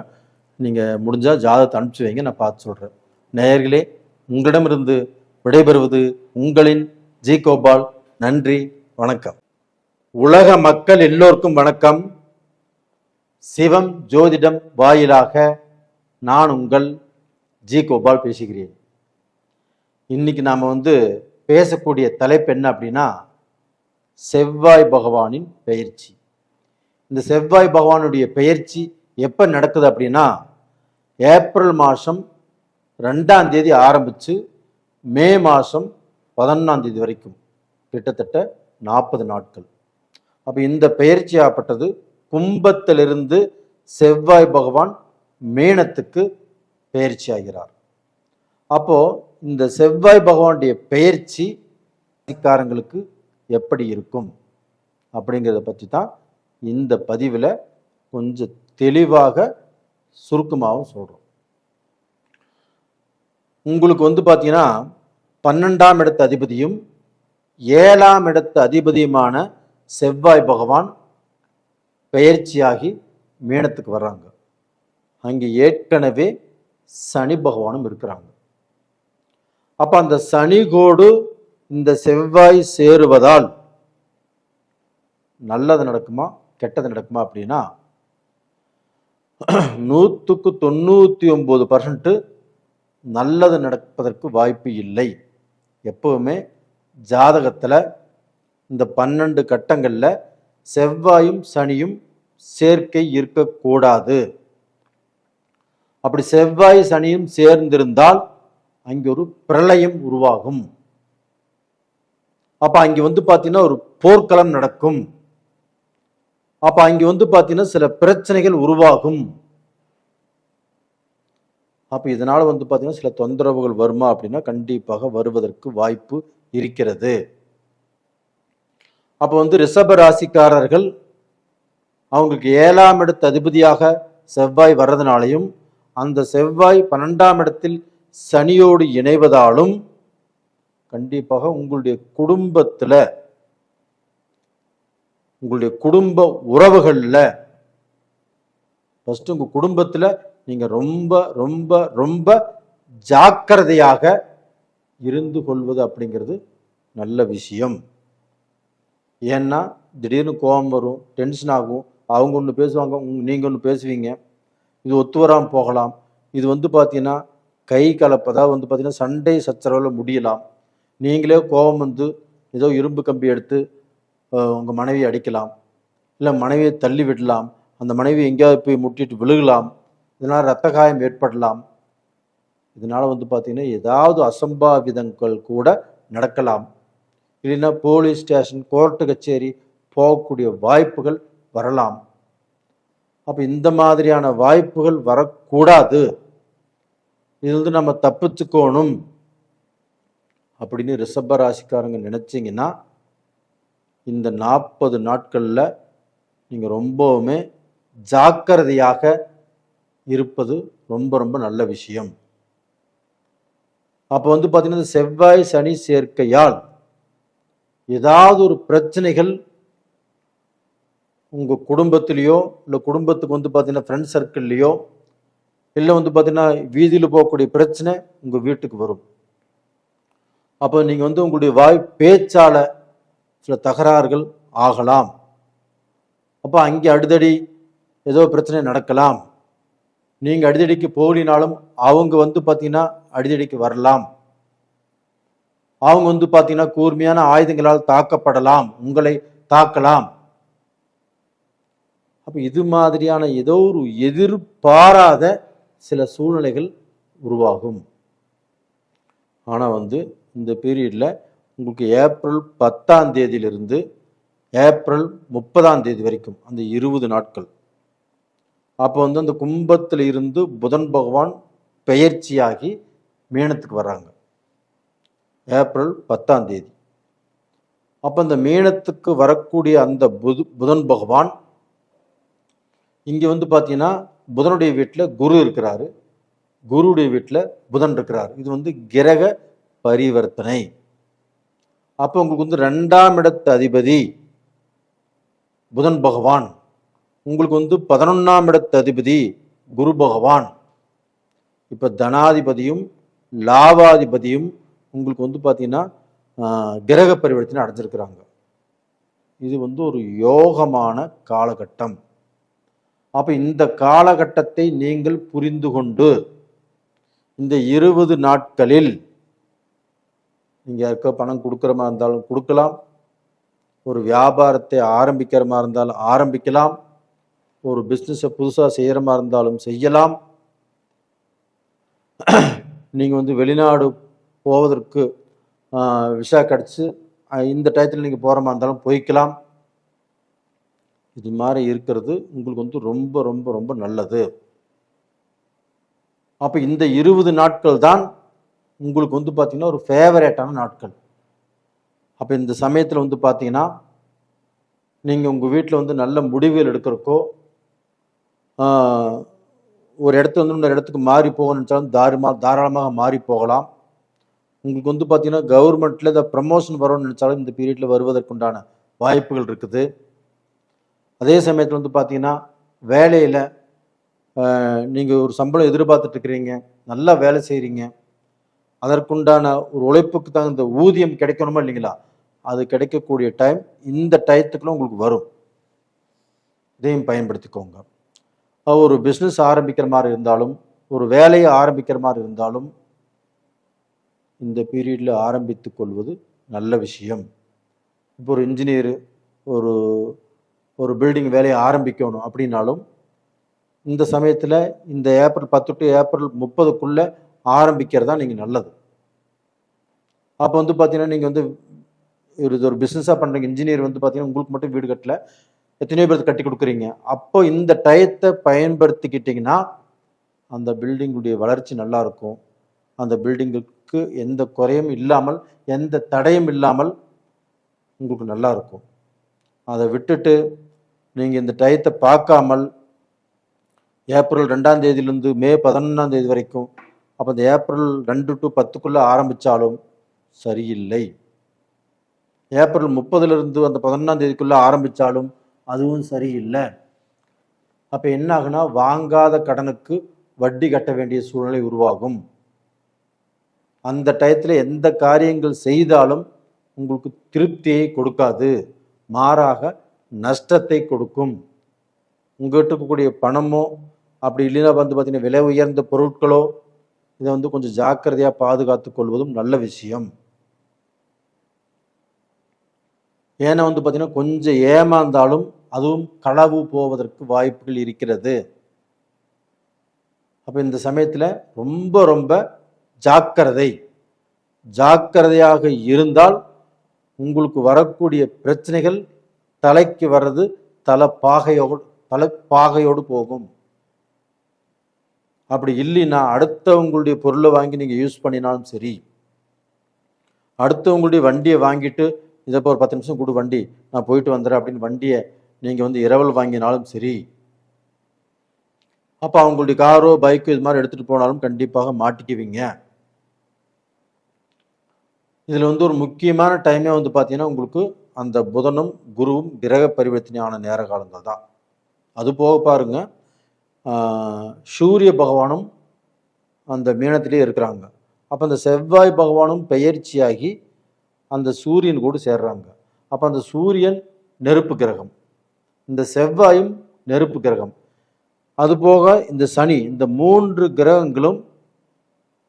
நீங்கள் முடிஞ்சால் ஜாதகத்தை அனுப்பிச்சி வைங்க, நான் பார்த்து சொல்கிறேன். நேயர்களே, உங்களிடமிருந்து விடைபெறுவது உங்களின் ஜி கோபால். நன்றி, வணக்கம். உலக மக்கள் எல்லோருக்கும் வணக்கம். சிவம் ஜோதிடம் வாயிலாக நான் உங்கள் ஜி கோபால் பேசுகிறேன். இன்னைக்கு நாம் பேசக்கூடிய தலைப்பு என்ன அப்படின்னா, செவ்வாய் பகவானின் பெயர்ச்சி. இந்த செவ்வாய் பகவானுடைய பெயர்ச்சி எப்போ நடக்குது அப்படின்னா, ஏப்ரல் மாதம் 2ஆம் தேதி ஆரம்பித்து மே மாதம் 11ஆம் தேதி வரைக்கும் கிட்டத்தட்ட 40 நாட்கள். அப்போ இந்த பெயர்ச்சி ஆப்பட்டது கும்பத்திலிருந்து செவ்வாய் பகவான் மீனத்துக்கு பெயர்ச்சி ஆகிறார். அப்போ இந்த செவ்வாய் பகவானுடைய பெயர்ச்சி ராசிக்காரங்களுக்கு எப்படி இருக்கும் அப்படிங்கிறத பற்றி தான் இந்த பதிவில் கொஞ்சம் தெளிவாக சுருக்கமாகவும் சொல்கிறோம். உங்களுக்கு பார்த்தீங்கன்னா 12ஆம் இடத்து அதிபதியும் 7ஆம் இடத்து அதிபதியுமான செவ்வாய் பகவான் பெயர்ச்சியாகி மீனத்துக்கு வர்றாங்க. அங்கே ஏற்கனவே சனி பகவானும் இருக்கிறாங்க. அப்ப அந்த சனி கோடு இந்த செவ்வாய் சேருவதால் நல்லது நடக்குமா கெட்டது நடக்குமா அப்படின்னா 99% நல்லது நடப்பதற்கு வாய்ப்பு இல்லை. எப்பவுமே ஜாதகத்துல இந்த 12 கட்டங்கள்ல செவ்வாயும் சனியும் சேர்க்கை இருக்கக்கூடாது. அப்படி செவ்வாய் சனியும் சேர்ந்திருந்தால் அங்கே ஒரு பிரளயம் உருவாகும். அப்ப அங்க பாத்தீங்கன்னா ஒரு போர்க்களம் நடக்கும். அப்ப அங்க பாத்தீங்கன்னா சில பிரச்சனைகள் உருவாகும். அப்ப இதனால பாத்தீங்கன்னா சில தொந்தரவுகள் வருமா அப்படின்னா கண்டிப்பாக வருவதற்கு வாய்ப்பு இருக்கிறது. அப்ப ரிஷப ராசிக்காரர்கள் அவங்களுக்கு 7ஆம் இடத்து அதிபதியாக செவ்வாய் வர்றதுனாலையும் அந்த செவ்வாய் 12ஆம் இடத்தில் சனியோடு இணைவதாலும் கண்டிப்பாக உங்களுடைய குடும்பத்துல உங்களுடைய குடும்ப உறவுகள்ல ஃபர்ஸ்ட் உங்க குடும்பத்துல நீங்க ரொம்ப ரொம்ப ரொம்ப ஜாக்கிரதையாக இருந்து கொள்வது அப்படிங்கிறது நல்ல விஷயம். ஏன்னா திடீர்னு கோபம் வரும், டென்ஷன் ஆகும். அவங்க ஒன்று பேசுவாங்க, நீங்க ஒன்று பேசுவீங்க. இது ஒத்து வராமல் போகலாம். இது பார்த்தீங்கன்னா கை கலப்பதா பார்த்தீங்கன்னா சண்டை சச்சரவில் முடியலாம். நீங்களே கோபம் ஏதோ இரும்பு கம்பி எடுத்து உங்கள் மனைவியை அடிக்கலாம், இல்லை மனைவியை தள்ளி விடலாம். அந்த மனைவி எங்கேயாவது போய் முட்டிட்டு விழுகலாம். இதனால் ரத்த காயம் ஏற்படலாம். இதனால் பார்த்தீங்கன்னா ஏதாவது அசம்பாவிதங்கள் கூட நடக்கலாம். இல்லைன்னா போலீஸ் ஸ்டேஷன், கோர்ட்டு கச்சேரி போகக்கூடிய வாய்ப்புகள் வரலாம். அப்போ இந்த மாதிரியான வாய்ப்புகள் வரக்கூடாது. இது நம்ம தப்பிச்சுக்கணும் அப்படின்னு ரிஷப ராசிக்காரங்க நினைச்சிங்கன்னா இந்த 40 நாட்களில் நீங்கள் ரொம்பவுமே ஜாக்கிரதையாக இருப்பது ரொம்ப ரொம்ப நல்ல விஷயம். அப்போ பார்த்தீங்கன்னா செவ்வாய் சனி சேர்க்கையால் ஏதாவது ஒரு பிரச்சனைகள் உங்கள் குடும்பத்திலேயோ இல்லை குடும்பத்துக்கு பார்த்தீங்கன்னா ஃப்ரெண்ட் சர்க்கிள்லையோ இல்லை பார்த்தீங்கன்னா வீதியில் போகக்கூடிய பிரச்சனை உங்கள் வீட்டுக்கு வரும். அப்போ நீங்கள் உங்களுடைய பேச்சால சில தகராறுகள் ஆகலாம். அப்போ அங்கே அடிதடி ஏதோ பிரச்சனை நடக்கலாம். நீங்கள் அடிதடிக்கு போகலினாலும் அவங்க பார்த்தீங்கன்னா அடிதடிக்கு வரலாம். அவங்க பார்த்தீங்கன்னா கூர்மையான ஆயுதங்களால் தாக்கப்படலாம், உங்களை தாக்கலாம். அப்போ இது மாதிரியான ஏதோ ஒரு எதிர்பாராத சில சூழ்நிலைகள் உருவாகும். ஆனால் இந்த பீரியட்ல உங்களுக்கு ஏப்ரல் 10ஆம் தேதியிலிருந்து ஏப்ரல் 30ஆம் தேதி வரைக்கும் அந்த 20 நாட்கள் அப்போ அந்த கும்பத்தில் இருந்து புதன் பகவான் பெயர்ச்சியாகி மீனத்துக்கு வர்றாங்க ஏப்ரல் 10ஆம் தேதி. அப்போ அந்த மீனத்துக்கு வரக்கூடிய அந்த புதன் பகவான் இங்கே பார்த்தீங்கன்னா புதனுடைய வீட்டில் குரு இருக்கிறாரு, குருடைய வீட்டில் புதன் இருக்கிறார். இது கிரக பரிவர்த்தனை. அப்போ உங்களுக்கு 2ஆம் இடத்து அதிபதி புதன் பகவான், உங்களுக்கு 11ஆம் இடத்து அதிபதி குரு பகவான். இப்போ தனாதிபதியும் லாபாதிபதியும் உங்களுக்கு பார்த்தீங்கன்னா கிரக பரிவர்த்தனை அடைஞ்சிருக்கிறாங்க. இது ஒரு யோகமான காலகட்டம். அப்ப இந்த காலகட்டத்தை நீங்கள் புரிந்து கொண்டு இந்த 20 நாட்களில் நீங்க யாருக்கோ பணம் கொடுக்குற மாதிரி இருந்தாலும் கொடுக்கலாம், ஒரு வியாபாரத்தை ஆரம்பிக்கிற மாதிரி இருந்தாலும் ஆரம்பிக்கலாம், ஒரு பிஸ்னஸை புதுசாக செய்கிற மாதிரி இருந்தாலும் செய்யலாம். நீங்கள் வெளிநாடு போவதற்கு விசா கிடச்சி இந்த டயத்தில் நீங்கள் போகிற மாதிரி இருந்தாலும் போய்க்கலாம். இது மாதிரி இருக்கிறது உங்களுக்கு வந்து ரொம்ப ரொம்ப ரொம்ப நல்லது. அப்போ இந்த 20 நாட்கள் தான் உங்களுக்கு வந்து பார்த்தீங்கன்னா ஒரு ஃபேவரேட்டான நாட்கள். அப்போ இந்த சமயத்தில் வந்து பார்த்தீங்கன்னா நீங்கள் உங்கள் வீட்டில் வந்து நல்ல முடிவுகள் எடுக்கிறக்கோ, ஒரு இடத்துல வந்து இன்னொரு இடத்துக்கு மாறி போகணும்னு நினச்சாலும் தாராளமாக மாறி போகலாம். உங்களுக்கு வந்து பார்த்தீங்கன்னா கவர்மெண்ட்டில் இந்த ப்ரமோஷன் வரும்னு நினச்சாலும் இந்த பீரியடில் வருவதற்குண்டான வாய்ப்புகள் இருக்குது. அதே சமயத்தில் வந்து பார்த்தீங்கன்னா வேலையில் நீங்கள் ஒரு சம்பளம் எதிர்பார்த்துட்டு இருக்கிறீங்க, நல்லா வேலை செய்கிறீங்க, அதற்குண்டான ஒரு உழைப்புக்கு தகுந்த ஊதியம் கிடைக்கணுமா இல்லைங்களா, அது கிடைக்கக்கூடிய டைம் இந்த டயத்துக்குள்ள உங்களுக்கு வரும். இதையும் பயன்படுத்திக்கோங்க. ஒரு பிஸ்னஸ் ஆரம்பிக்கிற மாதிரி இருந்தாலும், ஒரு வேலையை ஆரம்பிக்கிற மாதிரி இருந்தாலும் இந்த பீரியடில் ஆரம்பித்து கொள்வது நல்ல விஷயம். இப்போ ஒரு இன்ஜினியரு ஒரு ஒரு பில்டிங் வேலையை ஆரம்பிக்கணும் அப்படின்னாலும் இந்த சமயத்தில் இந்த ஏப்ரல் 10 டு ஏப்ரல் 30க்குள்ளே ஆரம்பிக்கிறதா நீங்கள் நல்லது. அப்போ வந்து பார்த்தீங்கன்னா நீங்கள் வந்து இது ஒரு பிஸ்னஸாக பண்ணுறீங்க, இன்ஜினியர் வந்து பார்த்தீங்கன்னா உங்களுக்கு மட்டும் வீடு கட்டல, எத்தனையோ பேருக்கு கட்டி கொடுக்குறீங்க. அப்போ இந்த டயத்தை பயன்படுத்திக்கிட்டிங்கன்னா அந்த பில்டிங்குடைய வளர்ச்சி நல்லா இருக்கும். அந்த பில்டிங்குக்கு எந்த குறையும் இல்லாமல், எந்த தடையும் இல்லாமல் உங்களுக்கு நல்லா இருக்கும். அதை விட்டுட்டு நீங்கள் இந்த டயத்தை பார்க்காமல் ஏப்ரல் 2ஆம் தேதியிலேருந்து மே 11ஆம் தேதி வரைக்கும், அப்போ இந்த ஏப்ரல் 2 டு 10க்குள்ளே ஆரம்பித்தாலும் சரியில்லை. ஏப்ரல் 30லிருந்து அந்த 11ஆம் தேதிக்குள்ளே ஆரம்பித்தாலும் அதுவும் சரியில்லை. அப்போ என்ன ஆகுனா, வாங்காத கடனுக்கு வட்டி கட்ட வேண்டிய சூழ்நிலை உருவாகும். அந்த டயத்தில் எந்த காரியங்கள் செய்தாலும் உங்களுக்கு திருப்தியை கொடுக்காது, மாறாக நஷ்டத்தை கொடுக்கும். உங்கள்கிட்ட இருக்கக்கூடிய பணமோ அப்படி இல்லைன்னா வந்து பார்த்தீங்கன்னா விலை உயர்ந்த பொருட்களோ, இதை வந்து கொஞ்சம் ஜாக்கிரதையாக பாதுகாத்து கொள்வதும் நல்ல விஷயம். ஏன்னா வந்து பார்த்தீங்கன்னா கொஞ்சம் ஏமாந்தாலும் அதுவும் களவு போவதற்கு வாய்ப்புகள் இருக்கிறது. அப்போ இந்த சமயத்தில் ரொம்ப ரொம்ப ஜாக்கிரதையாக இருந்தால் உங்களுக்கு வரக்கூடிய பிரச்சனைகள் தலைக்கு வர்றது தலைப்பாகையோடு போகும். அப்படி இல்லைன்னா அடுத்தவங்களுடைய பொருளை வாங்கி நீங்கள் யூஸ் பண்ணினாலும் சரி, அடுத்தவங்களுடைய வண்டியை வாங்கிட்டு இதை ஒரு 10 நிமிஷம் கொடு வண்டி நான் போயிட்டு வந்துடுறேன் அப்படின்னு வண்டியை நீங்கள் வந்து இரவல் வாங்கினாலும் சரி, அப்போ அவங்களுடைய காரோ பைக்கோ இது மாதிரி எடுத்துகிட்டு போனாலும் கண்டிப்பாக மாட்டிக்குவீங்க. இதில் வந்து ஒரு முக்கியமான டைமே வந்து பார்த்தீங்கன்னா உங்களுக்கு அந்த புதனும் குருவும் கிரக பரிவர்த்தனையான நேர காலங்கள் தான். அது போக பாருங்க, சூரிய பகவானும் அந்த மீனத்திலே இருக்கிறாங்க. அப்போ அந்த செவ்வாய் பகவானும் பெயர்ச்சியாகி அந்த சூரியன் கூட சேர்றாங்க. அப்போ அந்த சூரியன் நெருப்பு கிரகம், இந்த செவ்வாயும் நெருப்பு கிரகம், அதுபோக இந்த சனி, இந்த 3 கிரகங்களும்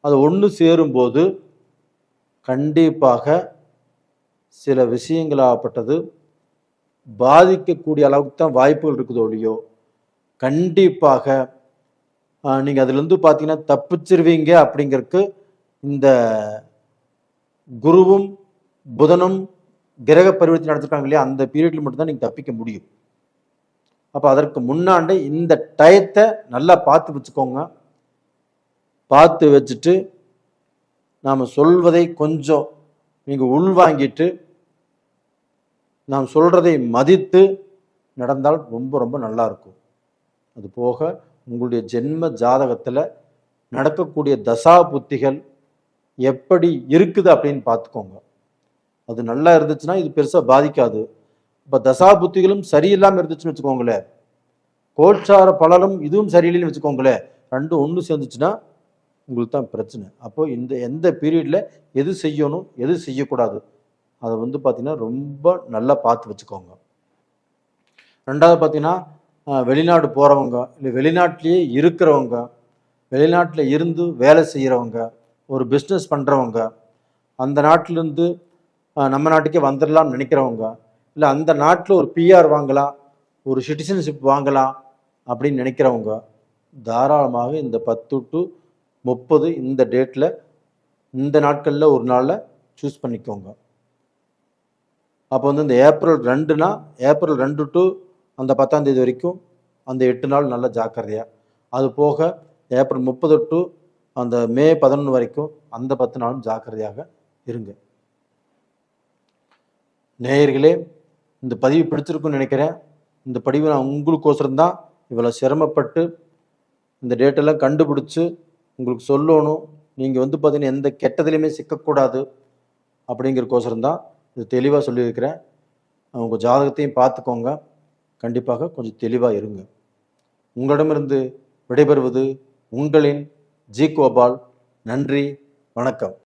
அது ஒன்று சேரும்போது கண்டிப்பாக சில விஷயங்களாகப்பட்டது பாதிக்கக்கூடிய அளவுக்கு தான் வாய்ப்புகள் இருக்குதோ இல்லையோ, கண்டிப்பாக நீங்கள் அதுலேருந்து பார்த்தீங்கன்னா தப்பிச்சிருவீங்க. அப்படிங்கிறதுக்கு இந்த குருவும் புதனும் கிரக பரிவர்த்தனை நடத்திருக்காங்க இல்லையா, அந்த பீரியட்ல மட்டும்தான் நீங்கள் தப்பிக்க முடியும். அப்போ அதற்கு முன்னாண்டே இந்த டயத்தை நல்லா பார்த்து வச்சுக்கோங்க. பார்த்து வச்சுட்டு நாம் சொல்வதை கொஞ்சம் நீங்கள் உள்வாங்கிட்டு நாம் சொல்கிறதை மதித்து நடந்தால் ரொம்ப ரொம்ப நல்லா இருக்கும். அது போக உங்களுடைய ஜென்ம ஜாதகத்தில் நடக்கக்கூடிய தசா புத்திகள் எப்படி இருக்குது அப்படின்னு பார்த்துக்கோங்க. அது நல்லா இருந்துச்சுன்னா இது பெருசாக பாதிக்காது. இப்போ தசா புத்திகளும் சரியில்லாமல் இருந்துச்சுன்னு வச்சுக்கோங்களேன், கோட்சார பலனும் இதுவும் சரியில்லைன்னு வச்சுக்கோங்களேன், ரெண்டும் ஒன்று சேர்ந்துச்சுன்னா உங்களுக்கு தான் பிரச்சனை. அப்போ இந்த எந்த பீரியடில் எது செய்யணும் எது செய்யக்கூடாது அதை வந்து பார்த்தீங்கன்னா ரொம்ப நல்லா பார்த்து வச்சுக்கோங்க. ரெண்டாவது பார்த்தீங்கன்னா வெளிநாடு போகிறவங்க, இல்லை வெளிநாட்டிலேயே இருக்கிறவங்க, வெளிநாட்டில் இருந்து வேலை செய்கிறவங்க, ஒரு பிஸ்னஸ் பண்ணுறவங்க, அந்த நாட்டிலேருந்து நம்ம நாட்டுக்கே வந்துடலாம்னு நினைக்கிறவங்க, இல்லை அந்த நாட்டில் ஒரு பிஆர் வாங்கலாம், ஒரு சிட்டிசன்ஷிப் வாங்கலாம் அப்படின்னு நினைக்கிறவங்க தாராளமாக இந்த 10 டு 30 இந்த டேட்டில், இந்த நாட்களில் ஒரு நாளில் சூஸ் பண்ணிக்கோங்க. அப்போ வந்து இந்த ஏப்ரல் 2னா ஏப்ரல் 2 டு அந்த 10ஆம் தேதி வரைக்கும் அந்த 8 நாள் நல்ல ஜாக்கிரதையாக, அது போக ஏப்ரல் 30 டு அந்த மே 11 வரைக்கும் அந்த 10 நாளும் ஜாக்கிரதையாக இருங்க. நேயர்களே, இந்த பதிவு பிடிச்சிருக்குன்னு நினைக்கிறேன். இந்த பதிவு நான் உங்களுக்கோசரம் தான் இவ்வளோ சிரமப்பட்டு இந்த டேட்டெல்லாம் கண்டுபிடிச்சி உங்களுக்கு சொல்லணும். நீங்கள் பார்த்தீங்கன்னா எந்த கெட்டதுலையுமே சிக்கக்கூடாது அப்படிங்கிறக்கோசரம் தான் இது தெளிவாக சொல்லியிருக்கிறேன். உங்கள் ஜாதகத்தையும் பார்த்துக்கோங்க. கண்டிப்பாக கொஞ்சம் தெளிவாக இருங்க. உங்களிடமிருந்து விடைபெறுவது உங்களின் ஜி. கோபால். நன்றி, வணக்கம்.